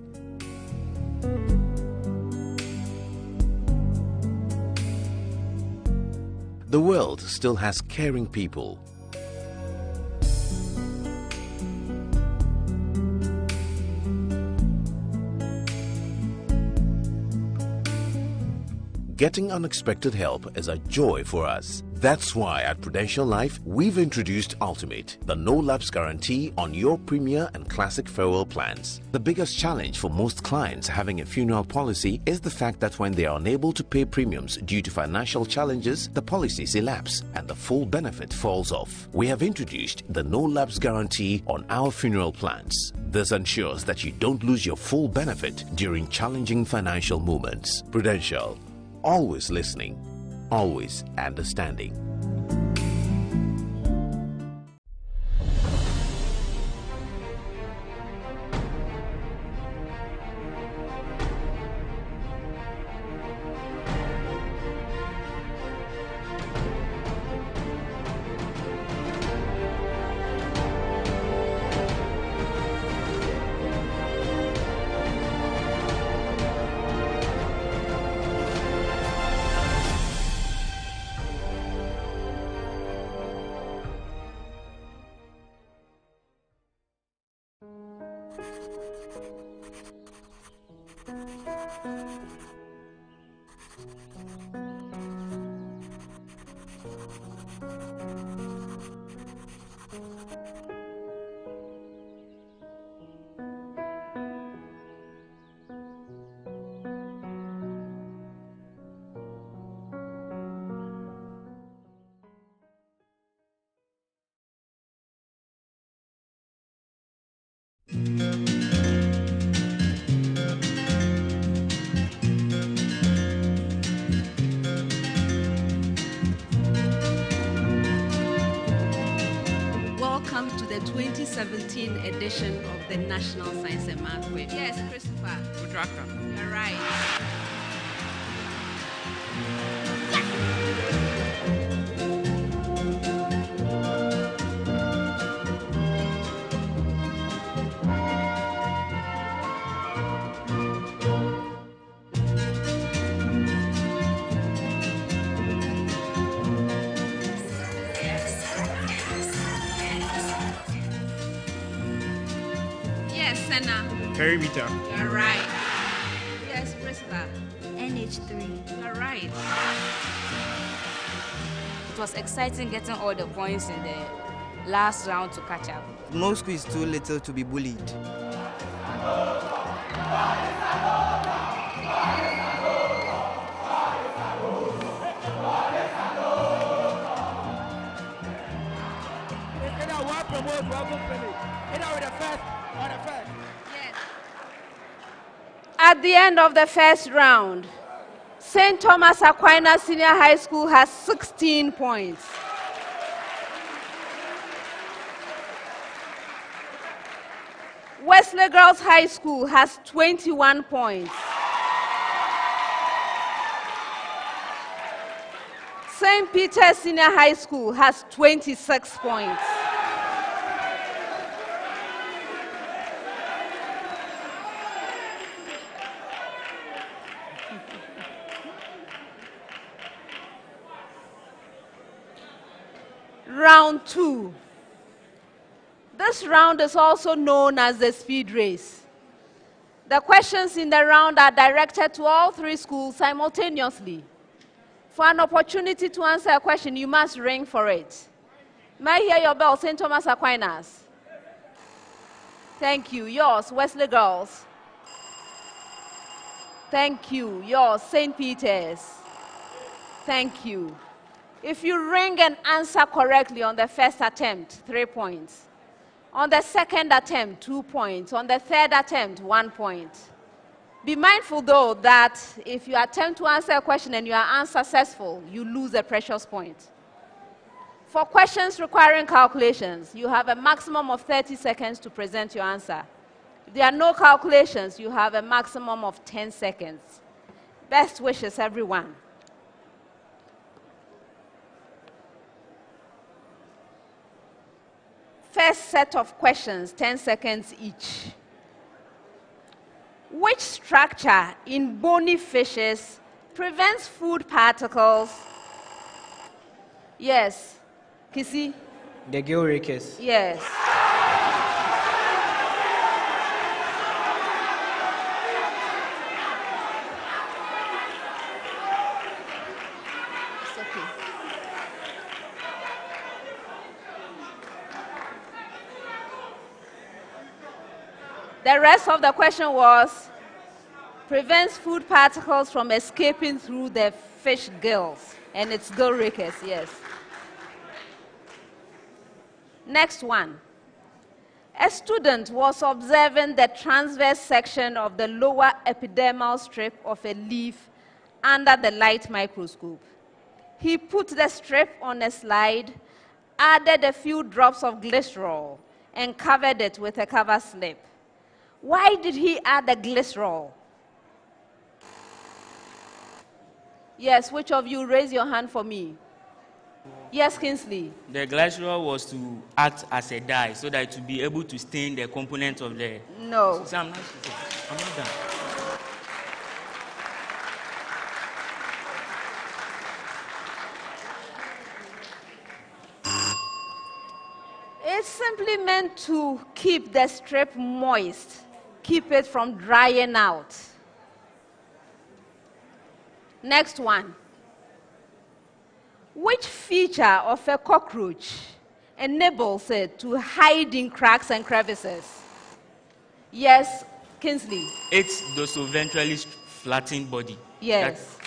The world still has caring people. Getting unexpected help is a joy for us. That's why at Prudential Life, we've introduced Ultimate, the no-lapse guarantee on your Premier and Classic farewell plans. The biggest challenge for most clients having a funeral policy is the fact that when they are unable to pay premiums due to financial challenges, the policies elapse and the full benefit falls off. We have introduced the no-lapse guarantee on our funeral plans. This ensures that you don't lose your full benefit during challenging financial moments. Prudential. Always listening, always understanding. Welcome to the 2017 edition of the National Science and Math Quiz. Yes, Christopher. You're right. Senna. Perimeter. You're right. Yes, Priscilla. NH3. You're right. It was exciting getting all the points in the last round to catch up. No school is too little to be bullied. At the end of the first round, St. Thomas Aquinas Senior High School has 16 points. Wesley Girls High School has 21 points. St. Peter's Senior High School has 26 points. Round 2. This round is also known as the speed race. The questions in the round are directed to all 3 schools simultaneously. For an opportunity to answer a question, you must ring for it. May I hear your bell, St. Thomas Aquinas? Thank you. Yours, Wesley Girls. Thank you. Yours, St. Peter's. Thank you. If you ring and answer correctly on the first attempt, 3 points. On the second attempt, 2 points. On the third attempt, 1 point. Be mindful, though, that if you attempt to answer a question and you are unsuccessful, you lose a precious point. For questions requiring calculations, you have a maximum of 30 seconds to present your answer. If there are no calculations, you have a maximum of 10 seconds. Best wishes, everyone. First set of questions, 10 seconds each. Which structure in bony fishes prevents food particles? Yes. Kissy? The gill rakers. Yes. It's okay. The rest of the question was, prevents food particles from escaping through the fish gills, and it's gill rakers, yes. Next one. A student was observing the transverse section of the lower epidermal strip of a leaf under the light microscope. He put the strip on a slide, added a few drops of glycerol, and covered it with a cover slip. Why did he add the glycerol? Yes, which of you raise your hand for me? Yes, Kingsley. The glycerol was to act as a dye so that to be able to stain the component of the... No. So I'm not done. It's simply meant to keep the strip moist, keep it from drying out. Next one. Which feature of a cockroach enables it to hide in cracks and crevices? Yes, Kingsley. It's dorsoventrally flattened body. Yes.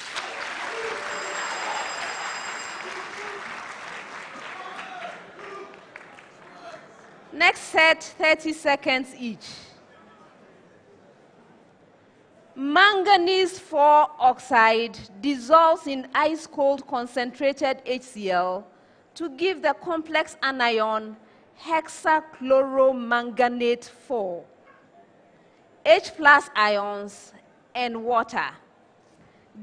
Next set, 30 seconds each. Manganese 4 oxide dissolves in ice-cold concentrated HCl to give the complex anion hexachloromanganate 4, H+ ions, and water.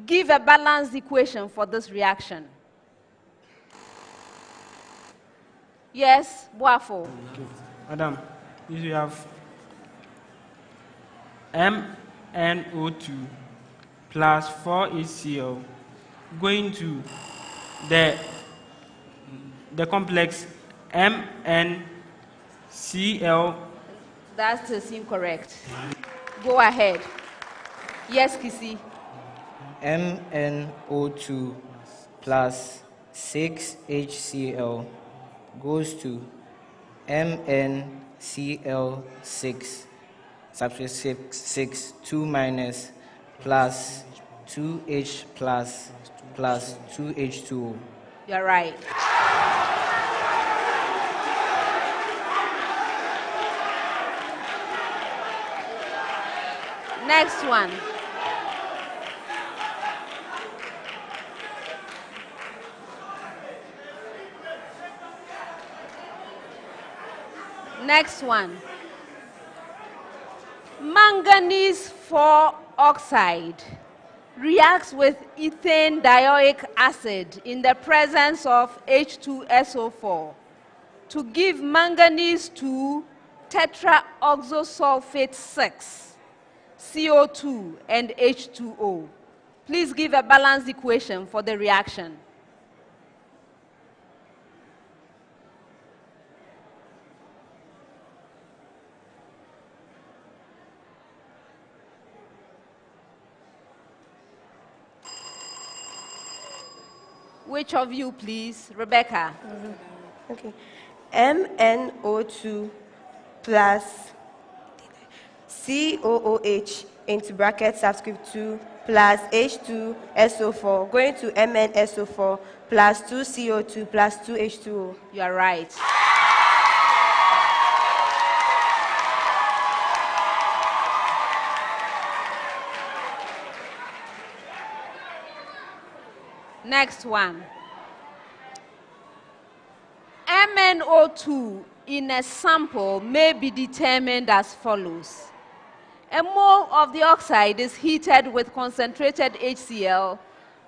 Give a balanced equation for this reaction. Yes, Boafo. Madam, if you have MnO2 plus 4HCl going to the complex MnCl. That is incorrect. Go ahead. Yes, Kissy. MnO2 plus 6HCl goes to MnCl6 subscript 6 2 minus plus 2H plus 2H2O. You're right. Next one. Next one. Manganese 4 oxide reacts with ethane dioic acid in the presence of H2SO4 to give manganese 2 tetraoxosulfate 6, CO2, and H2O. Please give a balanced equation for the reaction. Which of you, please? Rebecca. Okay. MnO2 plus COOH into bracket subscript 2 plus H2SO4 going to MnSO4 plus 2CO2 plus 2H2O. You are right. Next one. MnO2 in a sample may be determined as follows. A mole of the oxide is heated with concentrated HCl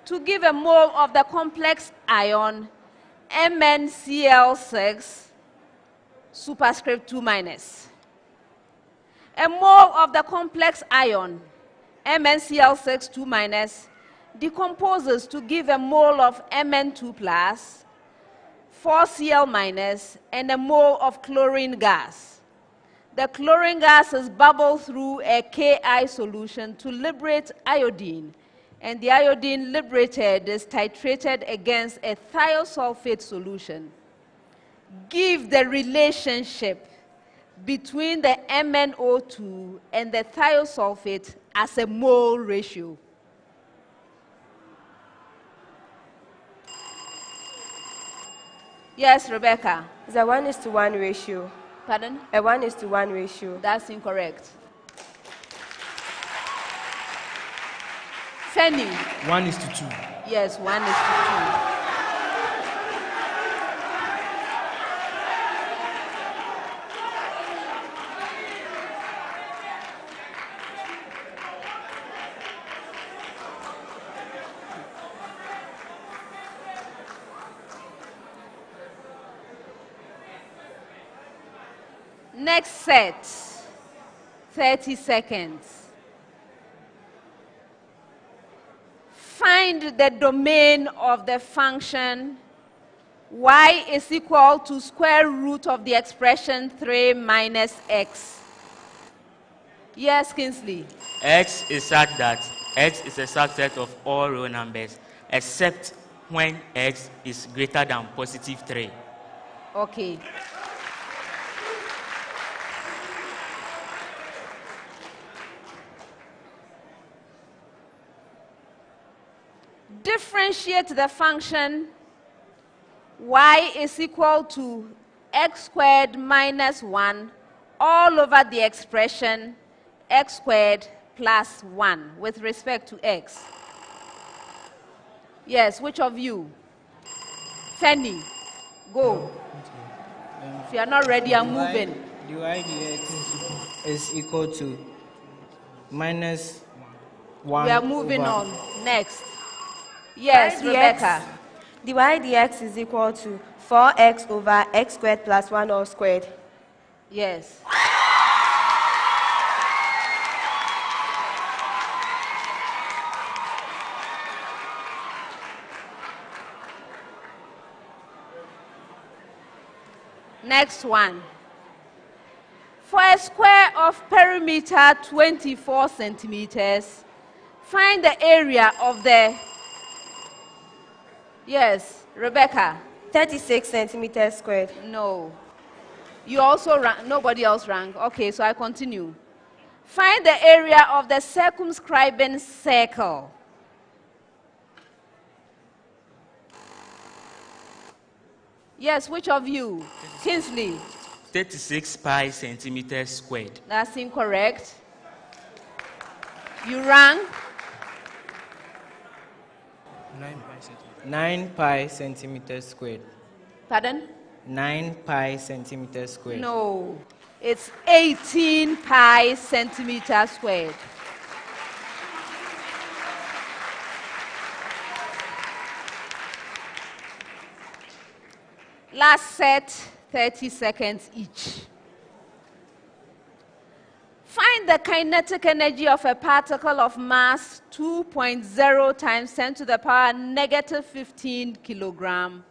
to give a mole of the complex ion MnCl6 superscript 2 minus. A mole of the complex ion MnCl6 2 minus decomposes to give a mole of Mn2 plus, 4Cl minus, and a mole of chlorine gas. The chlorine gas is bubbled through a Ki solution to liberate iodine, and the iodine liberated is titrated against a thiosulfate solution. Give the relationship between the MnO2 and the thiosulfate as a mole ratio. Yes, Rebecca. It's a 1:1 ratio. Pardon? A 1:1 ratio. That's incorrect. Fanny. 1:2. Yes, 1:2. Next set, 30 seconds. Find the domain of the function y is equal to square root of the expression 3 minus x. Yes, Kingsley. X is such that x is a subset of all real numbers except when x is greater than positive 3. Okay. Differentiate the function y is equal to x squared minus 1 all over the expression x squared plus 1 with respect to x. Yes, which of you? Fanny, go. If you are not ready, I'm moving. dy dx is equal to minus 1. We are moving on. Next. Yes, Rebecca. dy dx is equal to 4x over x squared plus 1 all squared. Yes. Next one. For a square of perimeter 24 centimeters, find the area of the... Yes, Rebecca. 36 centimeters squared. No. You also rank, nobody else rank. Okay, so I continue. Find the area of the circumscribing circle. Yes, which of you? Kingsley. 36 pi centimeters squared. That's incorrect. You rank? 9 pi centimeters squared. Pardon? 9 pi centimeters squared. No. It's 18 pi centimeters squared. Last set, 30 seconds each. Find the kinetic energy of a particle of mass 2.0 times 10 to the power negative 15 kilogram,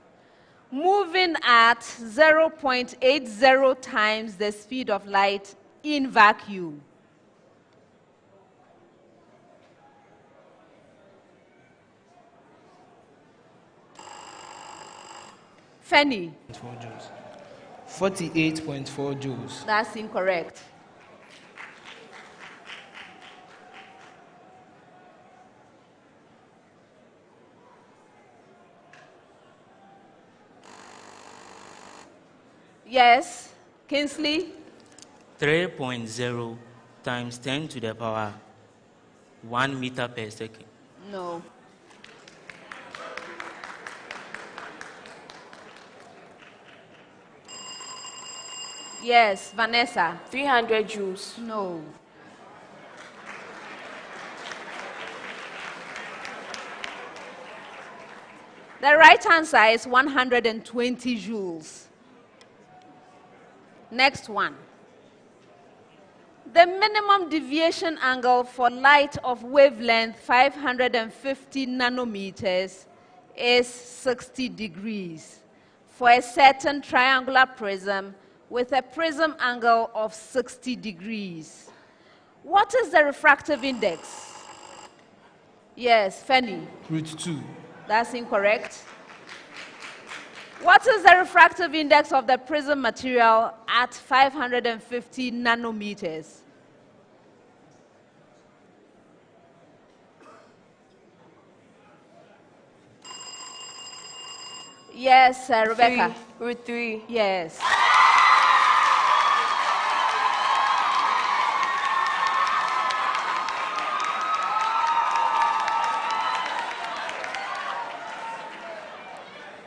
moving at 0.80 times the speed of light in vacuum. Fanny. 48.4 joules. That's incorrect. Yes, Kingsley? 3.0 times 10 to the power 1 meter per second. No. Yes, Vanessa? 300 joules. No. The right answer is 120 joules. Next one. The minimum deviation angle for light of wavelength 550 nanometers is 60 degrees for a certain triangular prism with a prism angle of 60 degrees. What is the refractive index? Yes, Fanny. √2. That's incorrect. What is the refractive index of the prism material at 550 nanometers? Yes, Rebecca. √3. Yes.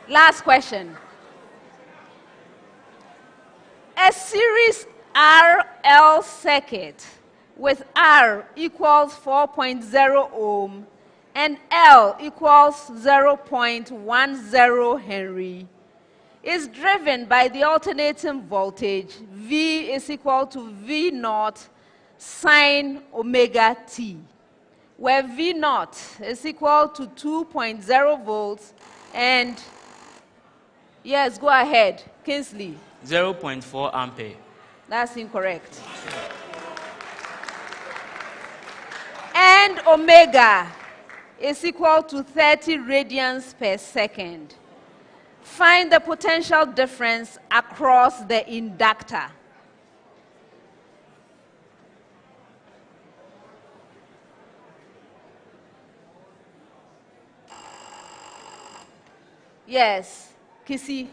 Last question. A series RL circuit with R equals 4.0 ohm and L equals 0.10 Henry is driven by the alternating voltage V is equal to V naught sine omega t, where V naught is equal to 2.0 volts and yes, go ahead, Kingsley. 0.4 ampere. That's incorrect. And omega is equal to 30 radians per second. Find the potential difference across the inductor. Yes, Kissy.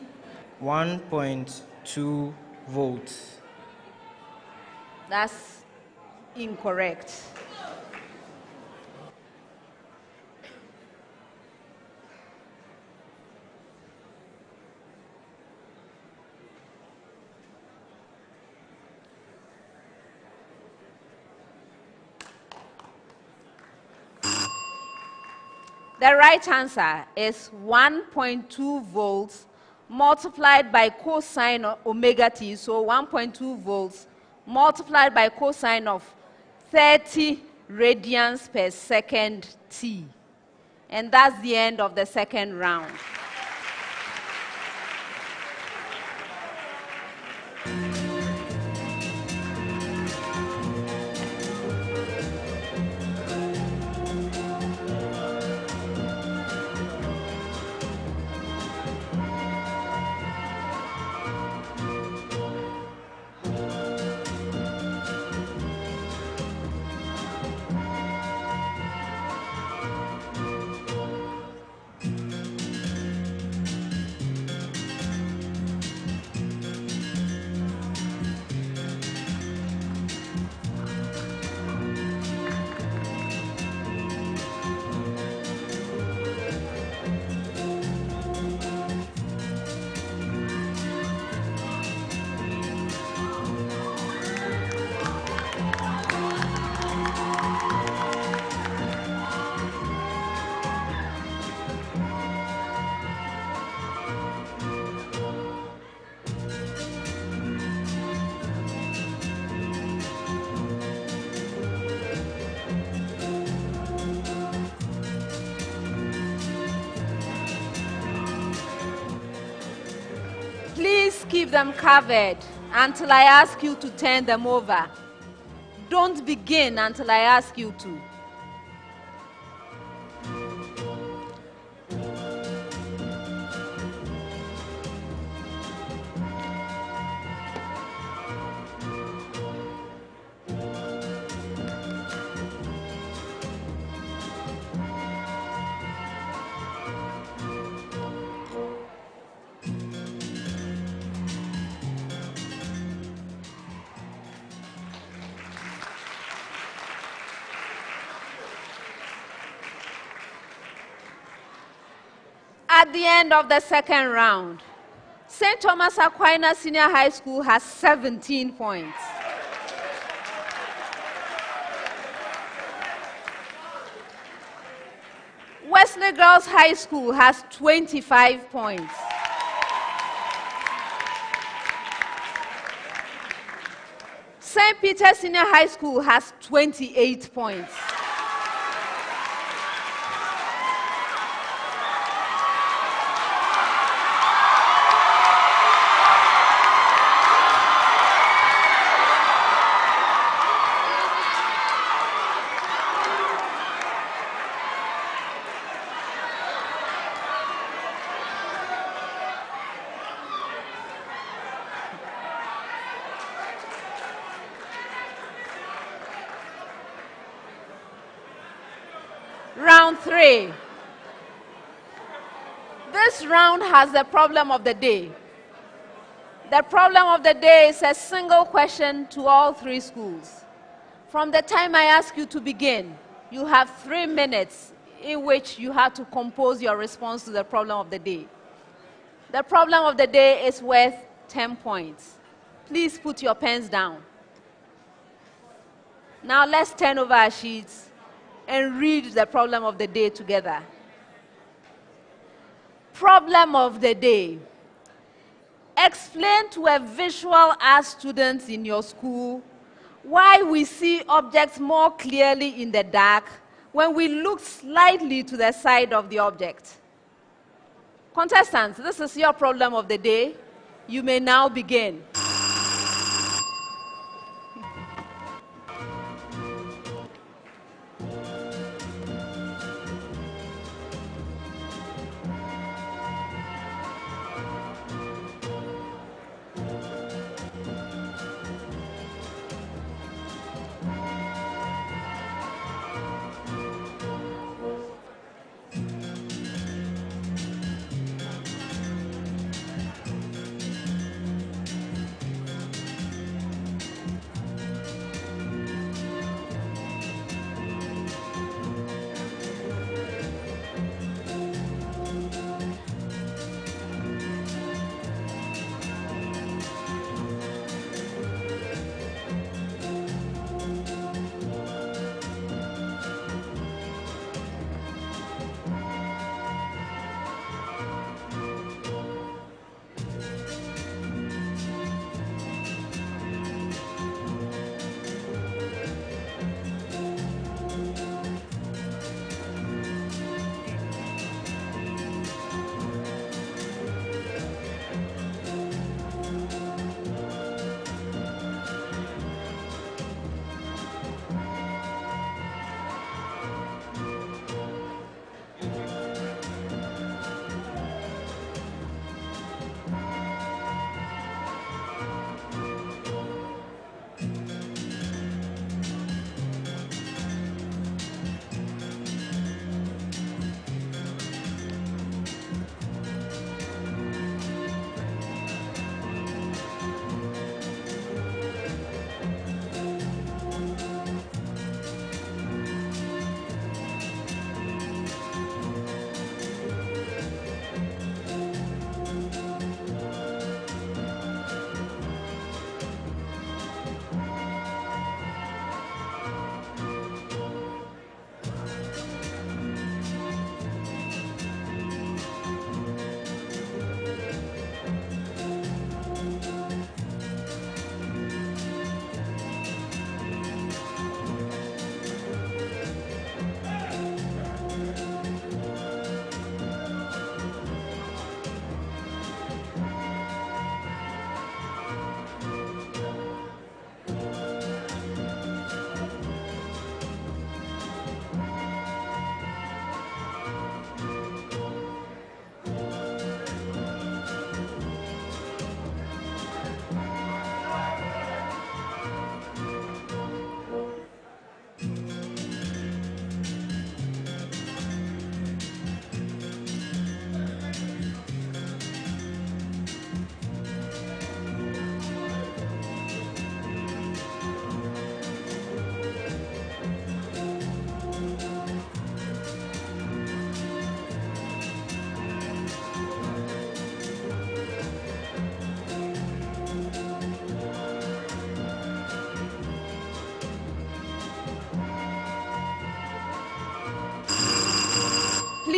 1.2 volts. That's incorrect. The right answer is 1.2 volts multiplied by cosine of omega t. So 1.2 volts multiplied by cosine of 30 radians per second t. And that's the end of the second round. leave them covered until I ask you to turn them over. Don't begin until I ask you to. At the end of the second round, St. Thomas Aquinas Senior High School has 17 points. Wesley Girls High School has 25 points. St. Peter's Senior High School has 28 points. Round 3. This round has the problem of the day. The problem of the day is a single question to all 3 schools. From the time I ask you to begin, you have 3 minutes in which you have to compose your response to the problem of the day. The problem of the day is worth 10 points. Please put your pens down. Now let's turn over our sheets and read the problem of the day together. Problem of the day. Explain to a visual art student in your school why we see objects more clearly in the dark when we look slightly to the side of the object. Contestants, this is your problem of the day. You may now begin.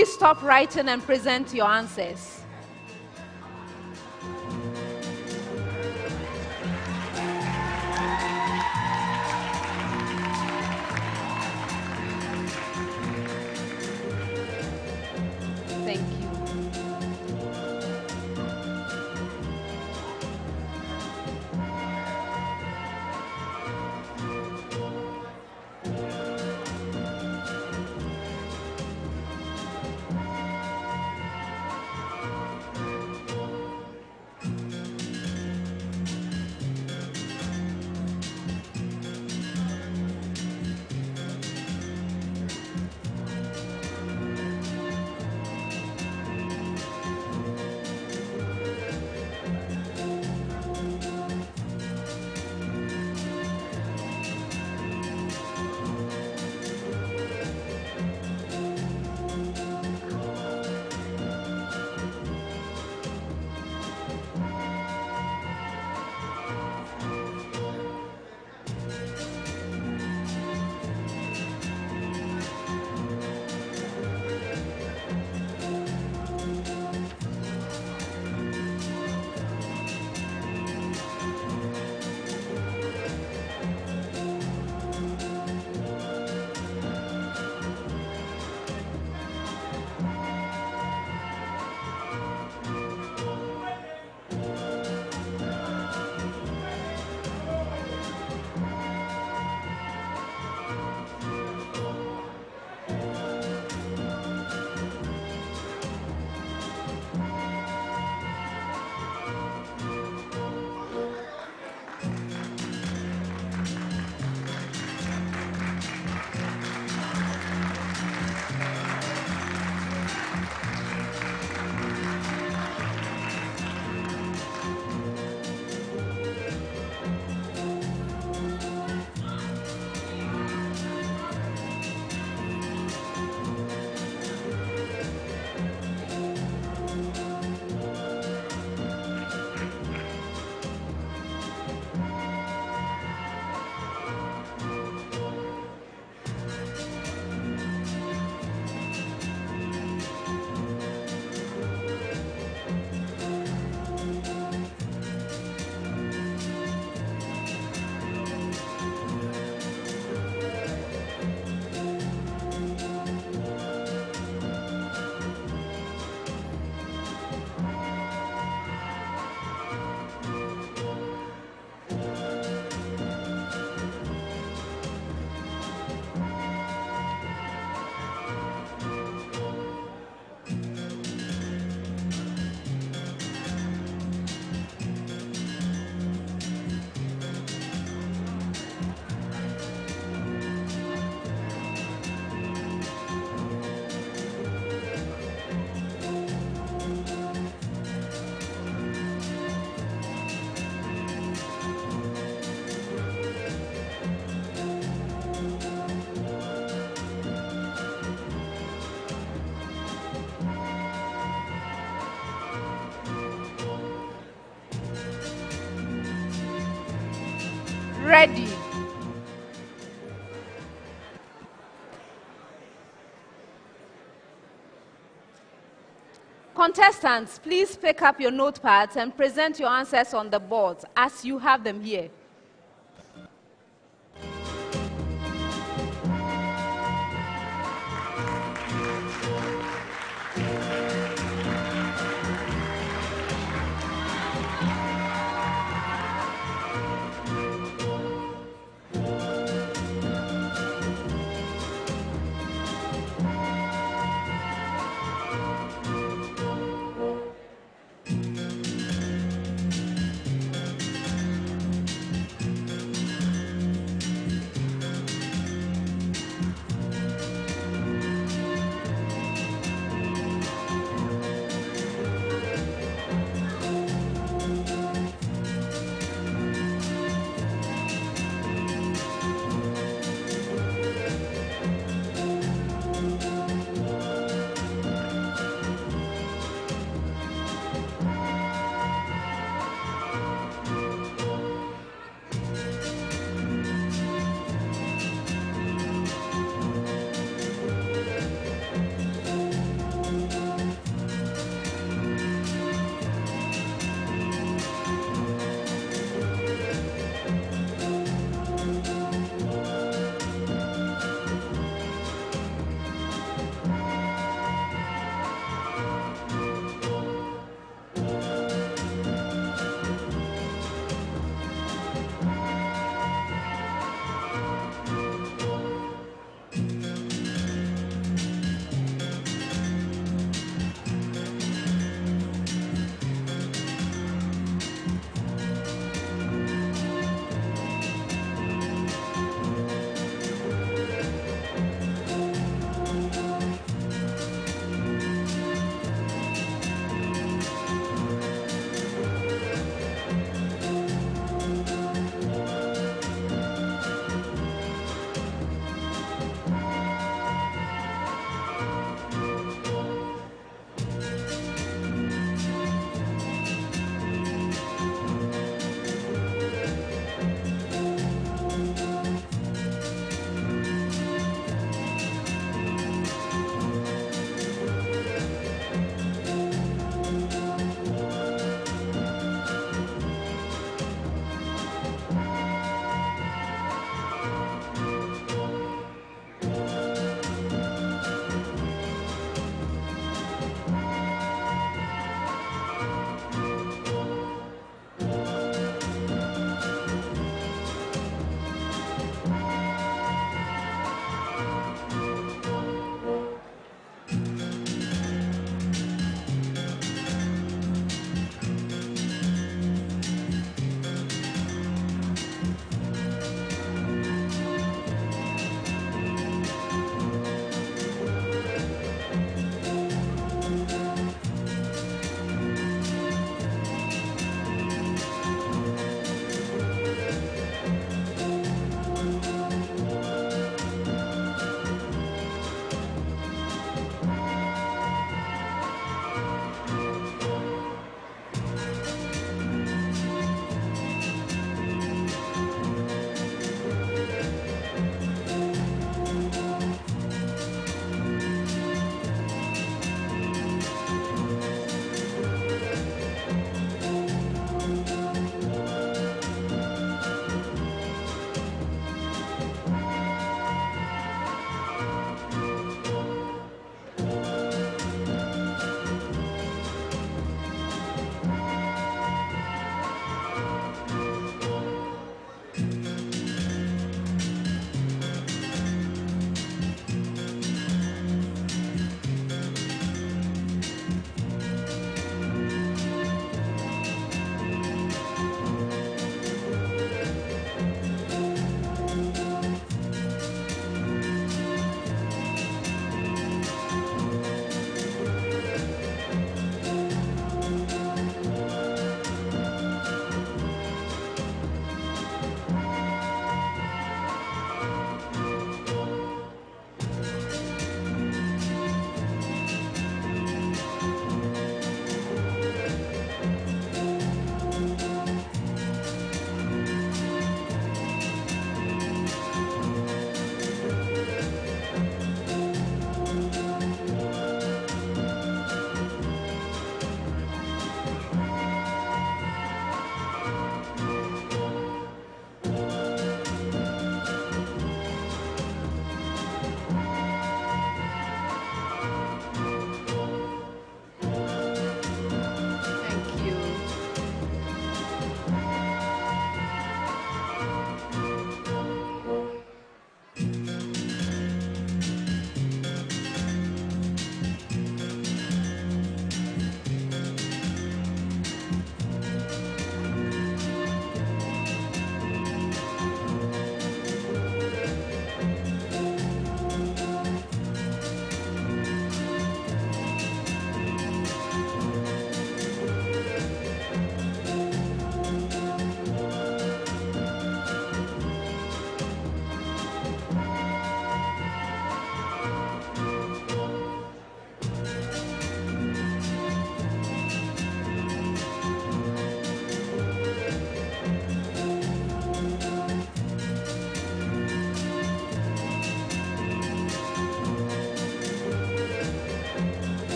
Please stop writing and present your answers. Thank you. Ready. Contestants, please pick up your notepads and present your answers on the boards as you have them here.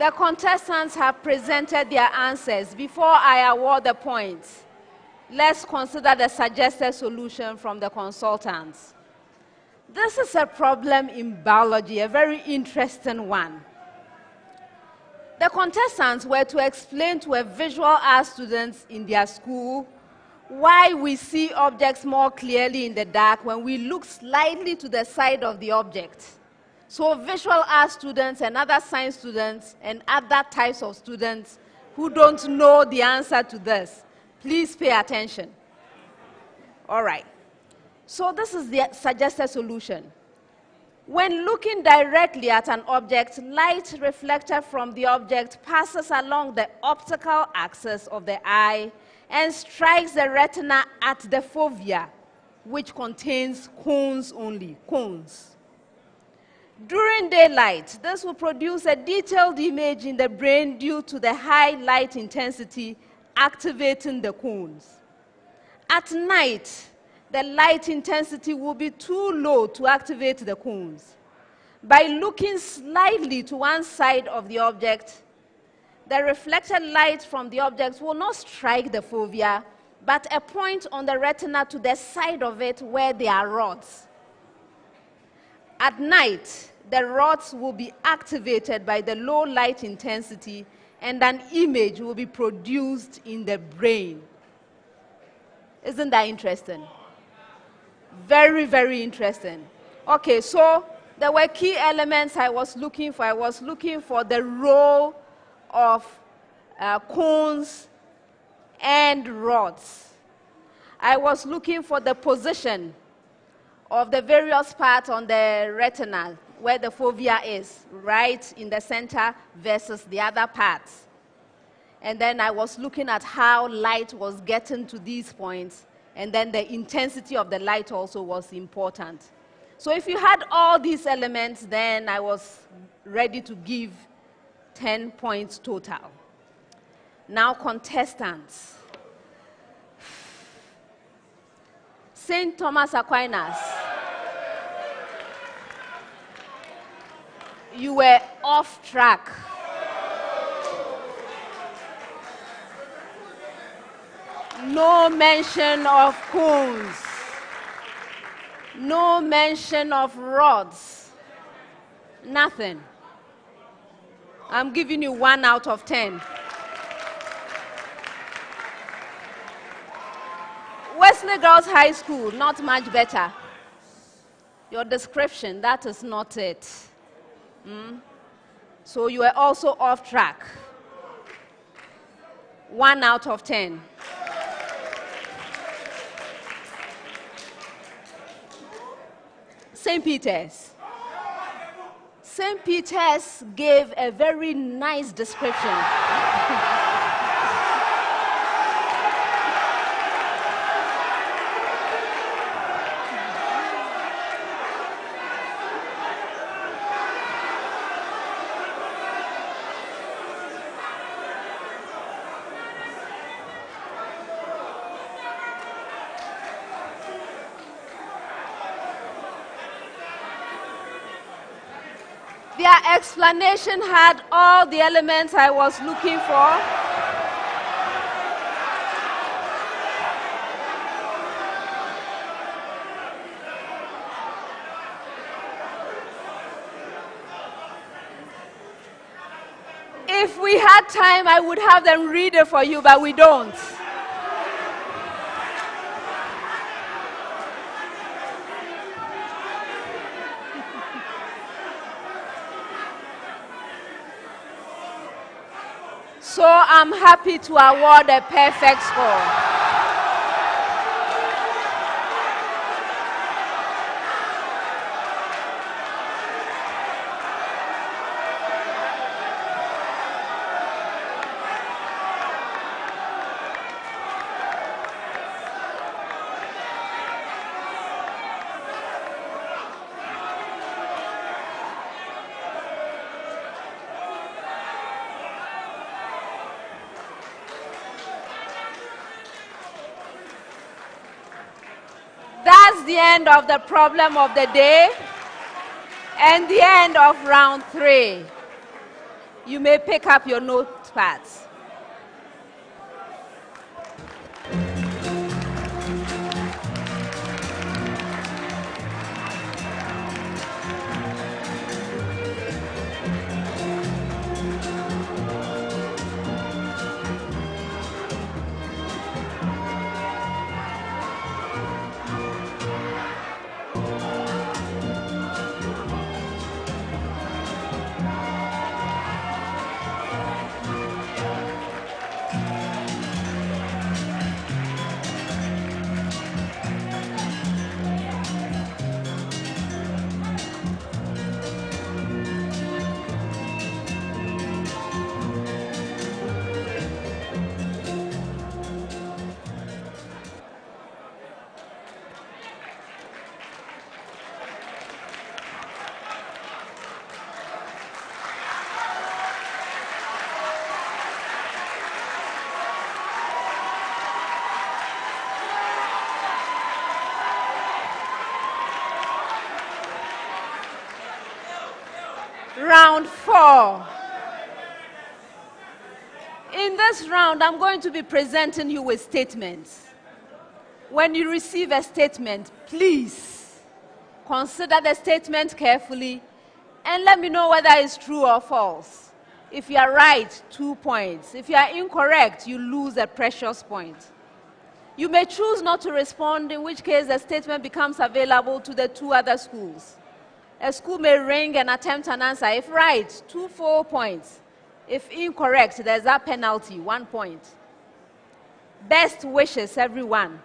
The contestants have presented their answers. Before I award the points, let's consider the suggested solution from the consultants. This is a problem in biology, a very interesting one. The contestants were to explain to a visual art student in their school why we see objects more clearly in the dark when we look slightly to the side of the object. So visual art students and other science students and other types of students who don't know the answer to this, please pay attention. All right. So this is the suggested solution. When looking directly at an object, light reflected from the object passes along the optical axis of the eye and strikes the retina at the fovea, which contains cones only, cones. During daylight, this will produce a detailed image in the brain due to the high light intensity activating the cones. At night, the light intensity will be too low to activate the cones. By looking slightly to one side of the object, the reflected light from the object will not strike the fovea, but a point on the retina to the side of it where there are rods. At night, the rods will be activated by the low light intensity and an image will be produced in the brain. Isn't that interesting? Very, very interesting. Okay, so there were key elements I was looking for. I was looking for the role of cones and rods. I was looking for the position of the various parts on the retina, where the fovea is, right in the center versus the other parts. And then I was looking at how light was getting to these points, and then the intensity of the light also was important. So if you had all these elements, then I was ready to give 10 points total. Now, contestants. St. Thomas Aquinas. You were off track. No mention of cones. No mention of rods. Nothing. I'm giving you 1 out of 10. Wesley Girls High School, not much better. Your description, that is not it. So you are also off track. 1 out of 10. St. Peter's. St. Peter's gave a very nice description. Their explanation had all the elements I was looking for. If we had time, I would have them read it for you, but we don't. So I'm happy to award a perfect score. That's the end of the problem of the day and the end of round 3. You may pick up your notepads. Round 4. In this round, I'm going to be presenting you with statements. When you receive a statement, please consider the statement carefully and let me know whether it's true or false. If you are right, 2 points. If you are incorrect, you lose a precious point. You may choose not to respond, in which case the statement becomes available to the 2 other schools. A school may ring and attempt an answer. If right, 2 full points. If incorrect, there's a penalty, 1 point. Best wishes, everyone.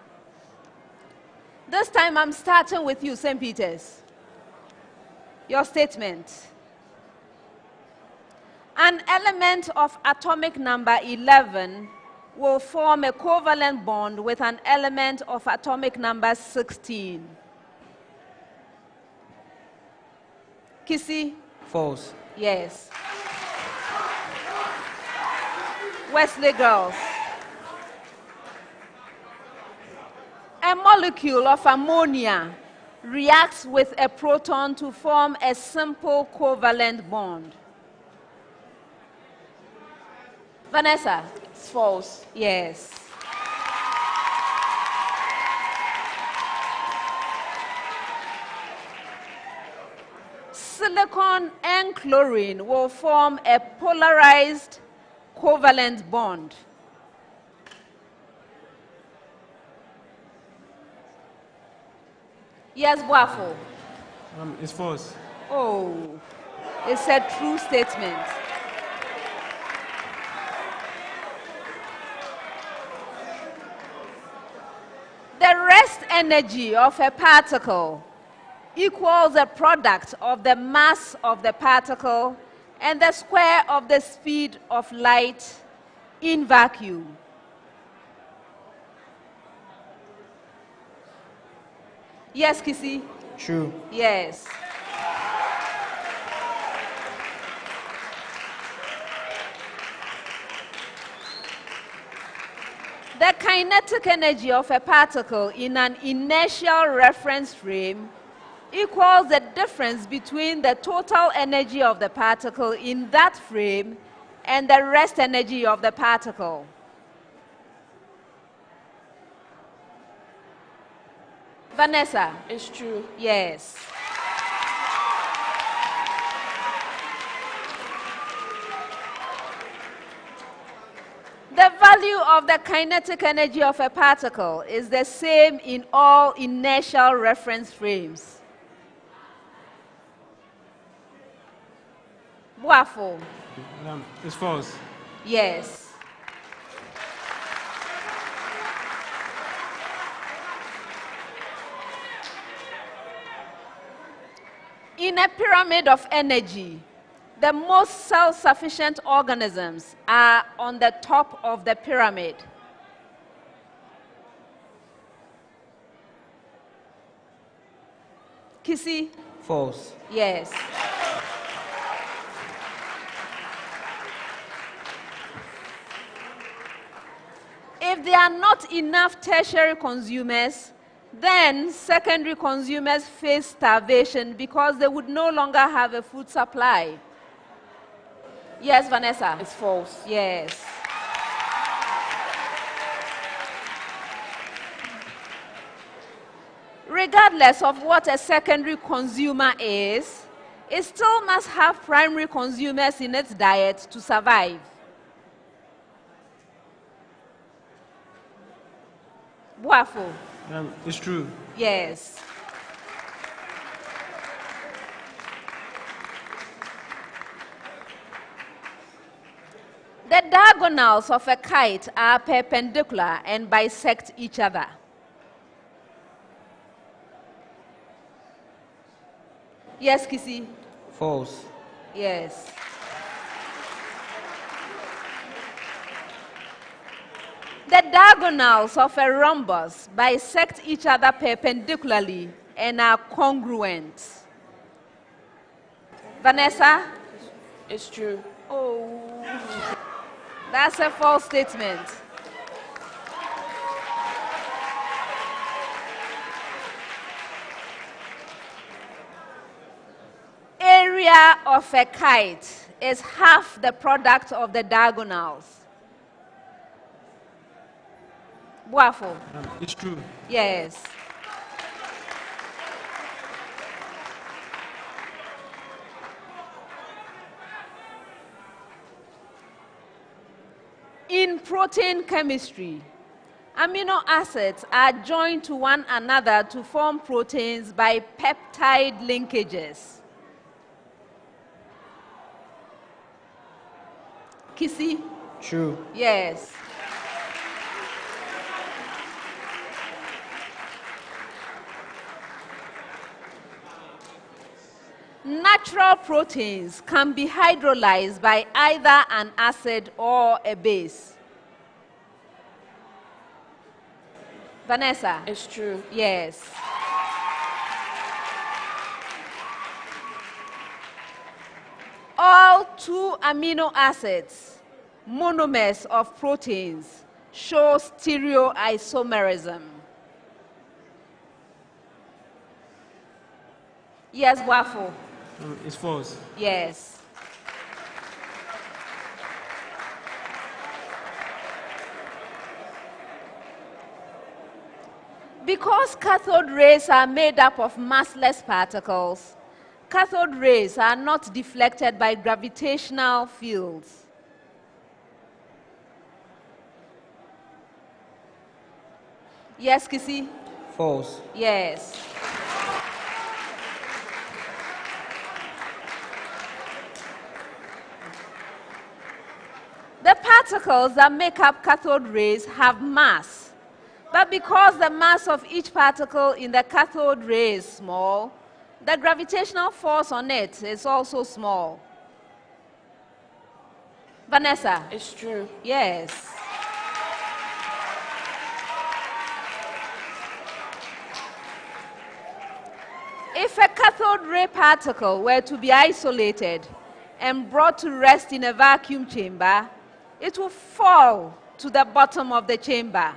This time I'm starting with you, St. Peter's. Your statement. An element of atomic number 11 will form a covalent bond with an element of atomic number 16. Kissy? False. Yes. Wesley girls. A molecule of ammonia reacts with a proton to form a simple covalent bond. Vanessa? It's false. Yes. Silicon and chlorine will form a polarized covalent bond. Yes, Boafo? It's false. Oh, it's a true statement. The rest energy of a particle equals the product of the mass of the particle and the square of the speed of light in vacuum. Yes, Kissy? True. Yes. The kinetic energy of a particle in an inertial reference frame equals the difference between the total energy of the particle in that frame and the rest energy of the particle. Vanessa? It's true. Yes. The value of the kinetic energy of a particle is the same in all inertial reference frames. Boafo? It's false. Yes. In a pyramid of energy, the most self-sufficient organisms are on the top of the pyramid. Kissy? False. Yes. If there are not enough tertiary consumers, then secondary consumers face starvation because they would no longer have a food supply. Yes, Vanessa. It's false. Yes. Regardless of what a secondary consumer is, it still must have primary consumers in its diet to survive. Boafo. It's true. Yes. The diagonals of a kite are perpendicular and bisect each other. Yes, Kissy? False. Yes. The diagonals of a rhombus bisect each other perpendicularly and are congruent. Vanessa? It's true. Oh. That's a false statement. Area of a kite is half the product of the diagonals. Boafo. It's true. Yes. In protein chemistry, amino acids are joined to one another to form proteins by peptide linkages. Kissy? True. Yes. Natural proteins can be hydrolyzed by either an acid or a base. Vanessa? It's true. Yes. All 2 amino acids, monomers of proteins, show stereoisomerism. Yes, Boafo? It's false. Yes. Because cathode rays are made up of massless particles, cathode rays are not deflected by gravitational fields. Yes, Kissy? False. Yes. The particles that make up cathode rays have mass, but because the mass of each particle in the cathode ray is small, the gravitational force on it is also small. Vanessa? It's true. Yes. If a cathode ray particle were to be isolated and brought to rest in a vacuum chamber, it will fall to the bottom of the chamber.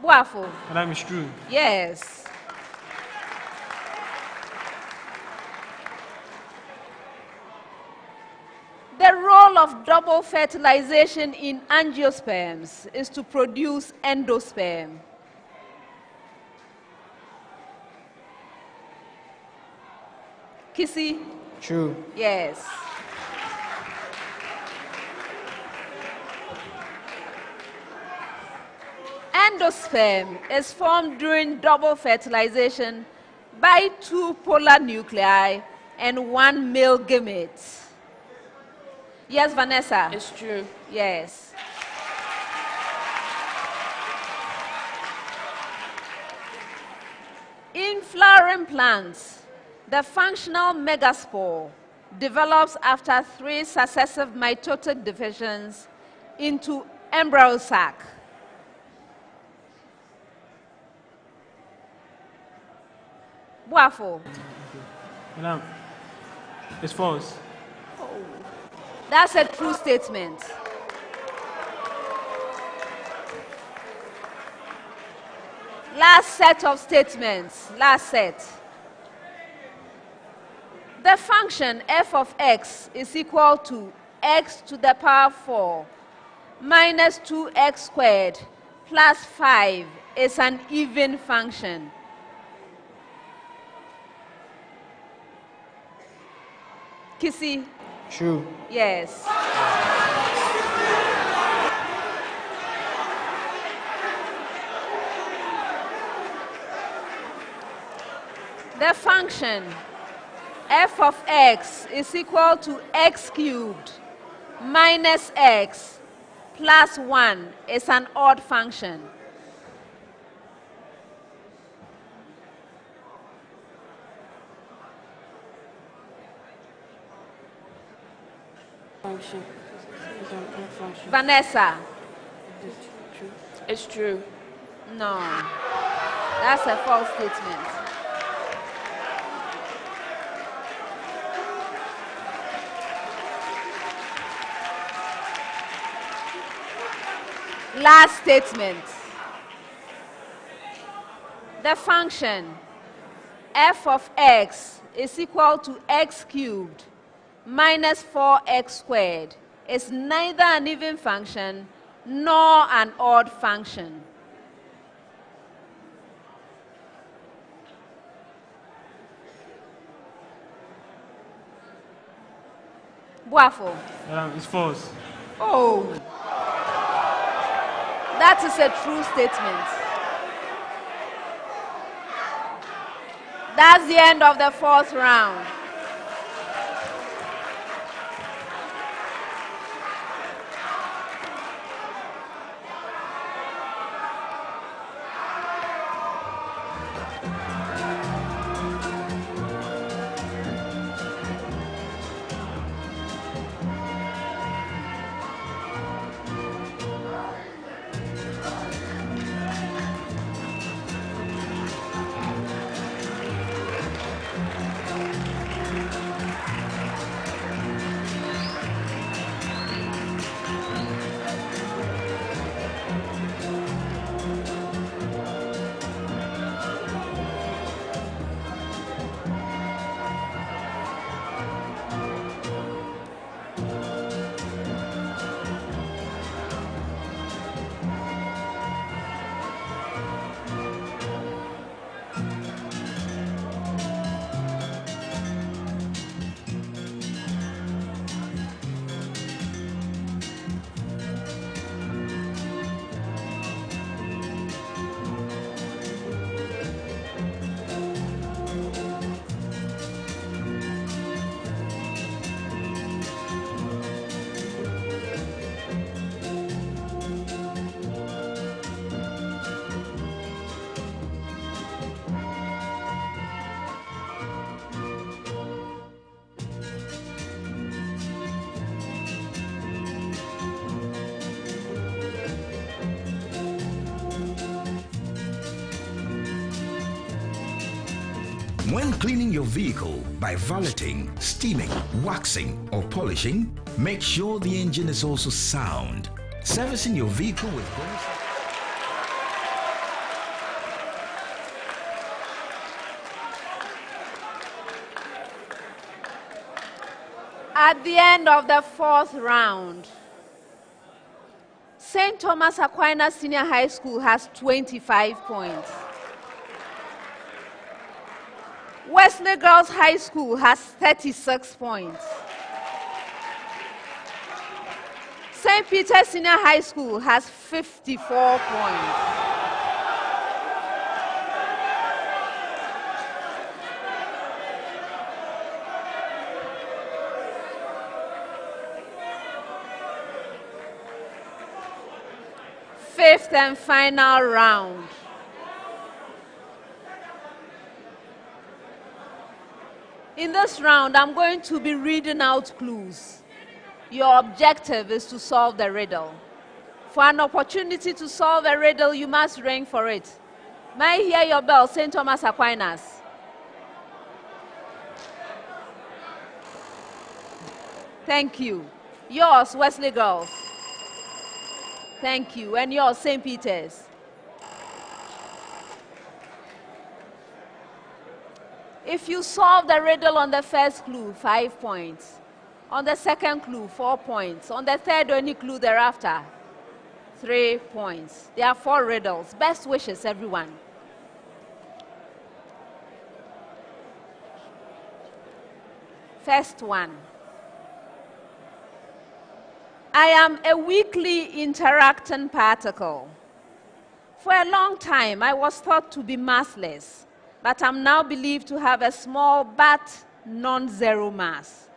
Boafo? Madam, it's true. Yes. The role of double fertilization in angiosperms is to produce endosperm. Kissy? True. Yes. Endosperm is formed during double fertilization by 2 polar nuclei and 1 male gamete. Yes, Vanessa? It's true. Yes. In flowering plants, the functional megaspore develops after 3 successive mitotic divisions into embryo sac. Boafo? Madam, it's false. That's a true statement. Last set of statements. Last set. The function f of x is equal to x to the power 4 minus 2x squared plus 5 is an even function. Kissy? True. Yes. The function f of x is equal to x cubed minus x plus 1 is an odd function. Function. It's an odd function. Vanessa? It's true. No. That's a false statement. Last statement. The function f of x is equal to x cubed minus 4x squared is neither an even function nor an odd function. Boafo. It's false. Oh. That is a true statement. That's the end of the 4th round. When cleaning your vehicle by valeting, steaming, waxing, or polishing, make sure the engine is also sound. Servicing your vehicle with At the end of the 4th round, St. Thomas Aquinas Senior High School has 25 points. Wesley Girls High School has 36 points. St. Peter's Senior High School has 54 points. Fifth and final round. In this round, I'm going to be reading out clues. Your objective is to solve the riddle. For an opportunity to solve a riddle, you must ring for it. May I hear your bell, St. Thomas Aquinas? Thank you. Yours, Wesley Girls. Thank you. And yours, St. Peter's. If you solve the riddle on the first clue, 5 points. On the second clue, 4 points. On the third or any clue thereafter, 3 points. There are 4 riddles. Best wishes, everyone. First one. I am a weakly interacting particle. For a long time, I was thought to be massless, but I'm now believed to have a small but non-zero mass.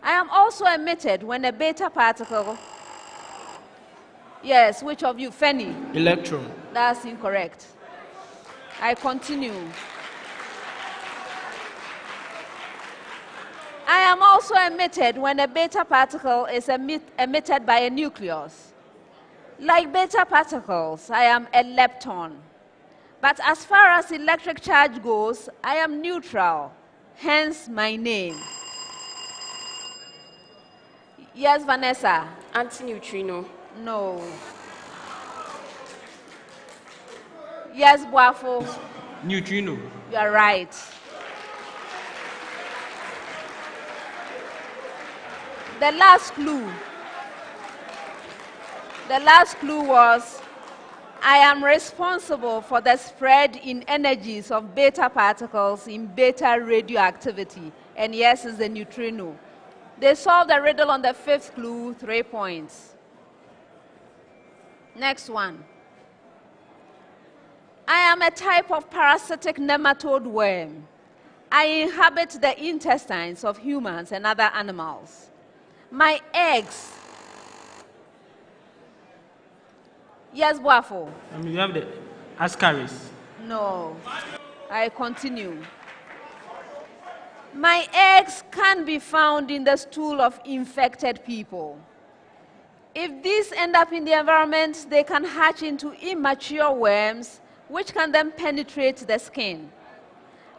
I am also emitted when a beta particle... Yes, which of you? Fanny? Electron. That's incorrect. I continue. I am also emitted when a beta particle is emitted by a nucleus. Like beta particles, I am a lepton. But as far as electric charge goes, I am neutral, hence my name. Yes, Vanessa? Antineutrino. No. Yes, Boafo? Neutrino. You are right. The last clue. The last clue was, I am responsible for the spread in energies of beta particles in beta radioactivity. And yes, is the neutrino. They solved the riddle on the 5th clue, 3 points. Next one. I am a type of parasitic nematode worm. I inhabit the intestines of humans and other animals. My eggs... Yes, Boafo? You have the ascaris. No. I continue. My eggs can be found in the stool of infected people. If these end up in the environment, they can hatch into immature worms, which can then penetrate the skin.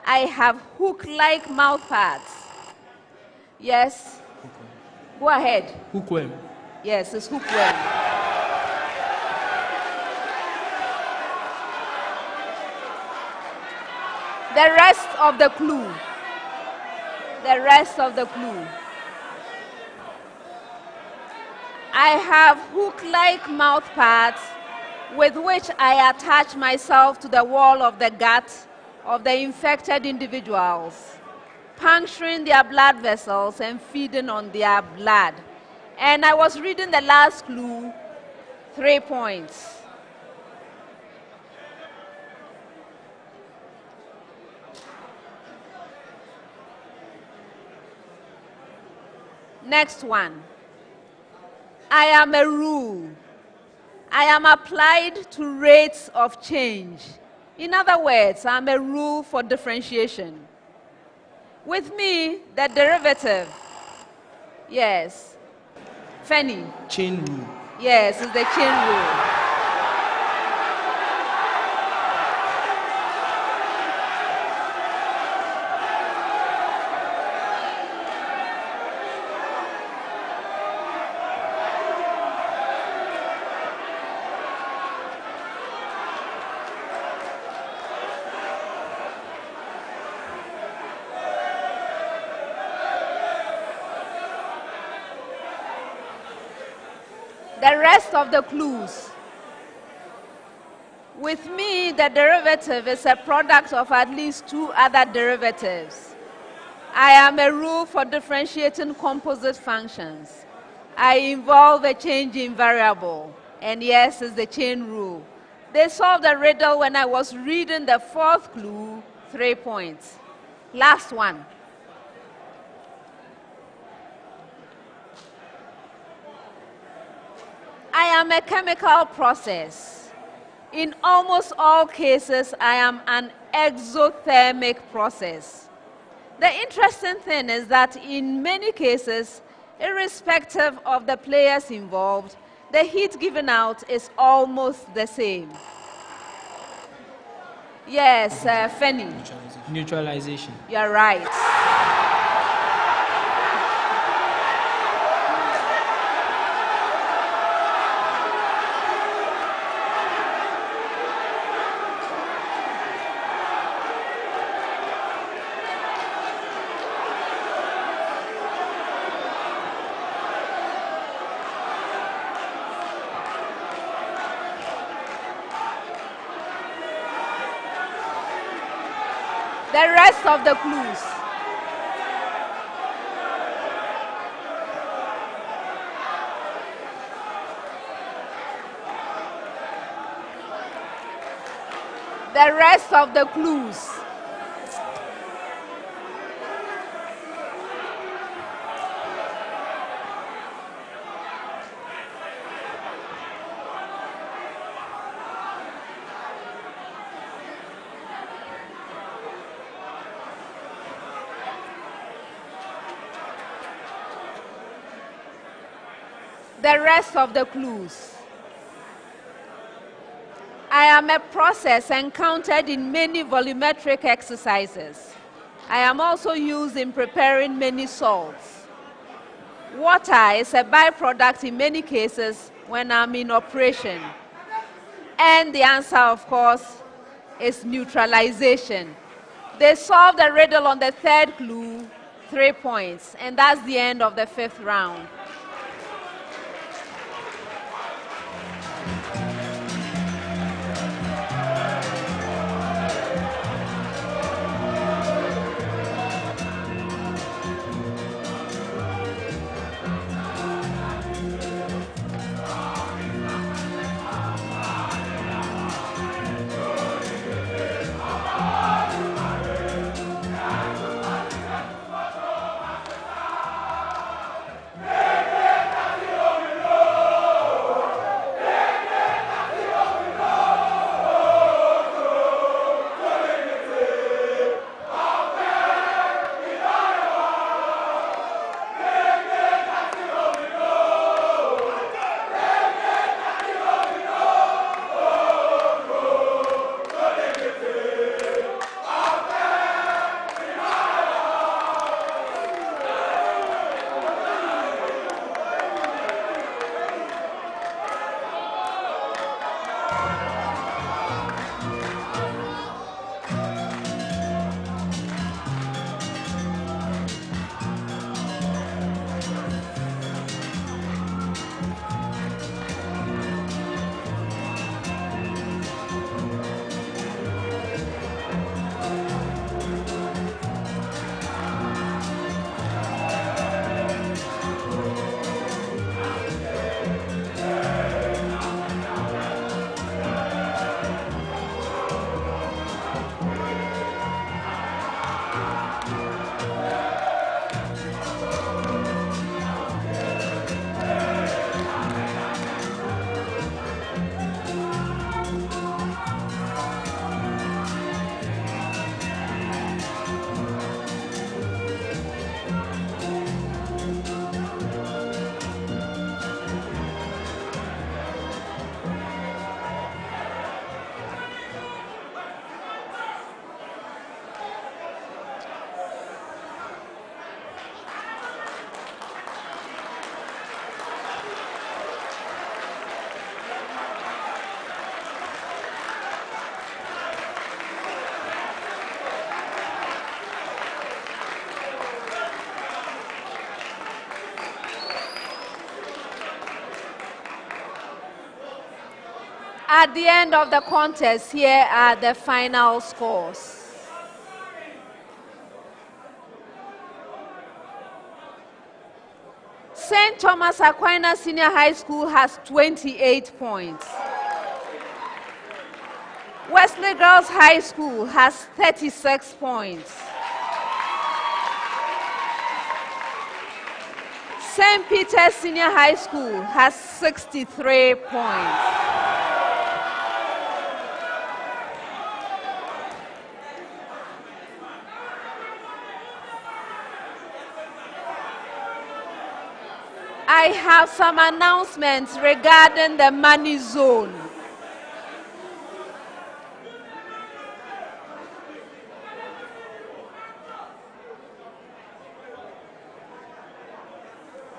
I have hook-like mouthparts. Yes? Go ahead. Hookworm. Yes, it's hookworm. The rest of the clue. The rest of the clue. I have hook-like mouthparts with which I attach myself to the wall of the gut of the infected individuals, puncturing their blood vessels and feeding on their blood. And I was reading the last clue, 3 points. Next one. I am a rule. I am applied to rates of change. In other words, I'm a rule for differentiation. With me, the derivative. Yes. Fanny. Chain rule. Yes, it's the chain rule. The rest of the clues. With me, the derivative is a product of at least 2 other derivatives. I am a rule for differentiating composite functions. I involve a changing variable. And yes, it's the chain rule. They solved the riddle when I was reading the 4th clue, 3 points. Last one. I am a chemical process. In almost all cases, I am an exothermic process. The interesting thing is that in many cases, irrespective of the players involved, the heat given out is almost the same. Yes, Fanny. Neutralization. You're right. The rest of the clues. The rest of the clues. The rest of the clues. I am a process encountered in many volumetric exercises. I am also used in preparing many salts. Water is a byproduct in many cases when I'm in operation. And the answer, of course, is neutralization. They solved the riddle on the third clue, 3 points. And that's the end of the fifth round. At the end of the contest, here are the final scores. St. Thomas Aquinas Senior High School has 28 points. Wesley Girls High School has 36 points. St. Peter's Senior High School has 63 points. I have some announcements regarding the money zone.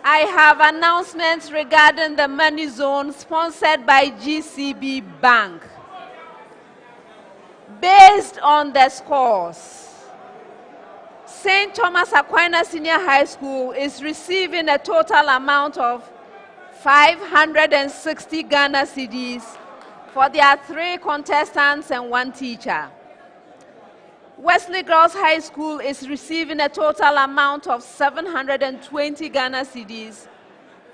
I have announcements regarding the money zone sponsored by GCB Bank. Based on the scores, St. Thomas Aquinas Senior High School is receiving a total amount of 560 Ghana cedis for their 3 contestants and 1 teacher. Wesley Girls High School is receiving a total amount of 720 Ghana cedis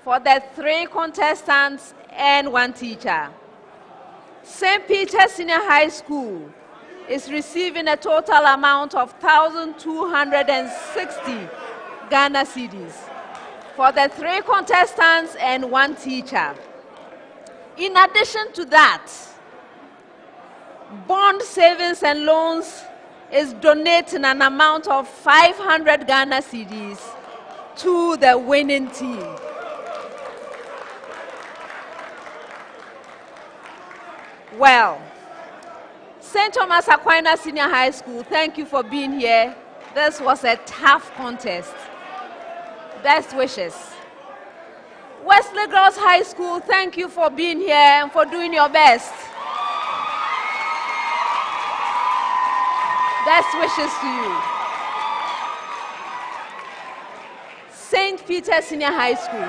for the 3 contestants and 1 teacher. St. Peter's Senior High School is receiving a total amount of 1,260 Ghana cedis for the 3 contestants and 1 teacher. In addition to that, Bond Savings and Loans is donating an amount of 500 Ghana cedis to the winning team. Well, St. Thomas Aquinas Senior High School, thank you for being here. This was a tough contest. Best wishes. Wesley Girls High School, thank you for being here and for doing your best. Best wishes to you. St. Peter's Senior High School,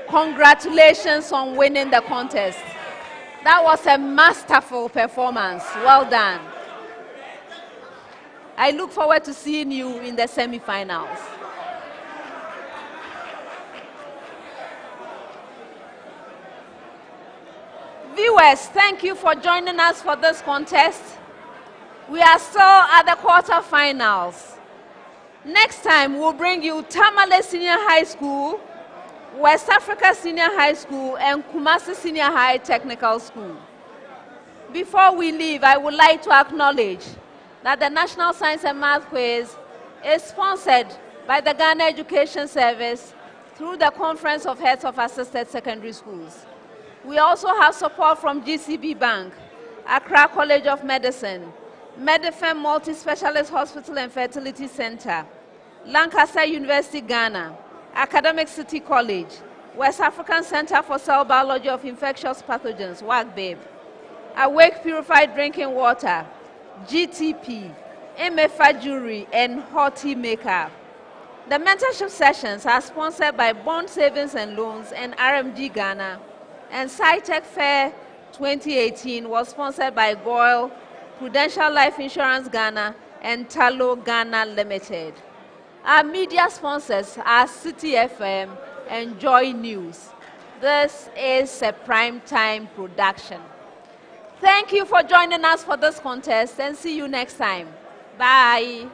congratulations on winning the contest. That was a masterful performance. Well done. I look forward to seeing you in the semi-finals. Viewers, thank you for joining us for this contest. We are still at the quarterfinals. Next time, we'll bring you Tamale Senior High School, West Africa Senior High School, and Kumasi Senior High Technical School. Before we leave, I would like to acknowledge that the National Science and Math Quiz is sponsored by the Ghana Education Service through the Conference of Heads of Assisted Secondary Schools. We also have support from GCB Bank, Accra College of Medicine, Medifem Multi-Specialist Hospital and Fertility Center, Lancaster University, Ghana, Academic City College, West African Center for Cell Biology of Infectious Pathogens, WACBIB, Awake Purified Drinking Water, GTP, MFA Jewelry, and Hoti Makeup. The mentorship sessions are sponsored by Bond Savings and Loans and RMG Ghana, and SciTech Fair 2018 was sponsored by Goyle, Prudential Life Insurance Ghana, and Talo Ghana Limited. Our media sponsors are City FM and Joy News. This is a primetime production. Thank you for joining us for this contest, and see you next time. Bye.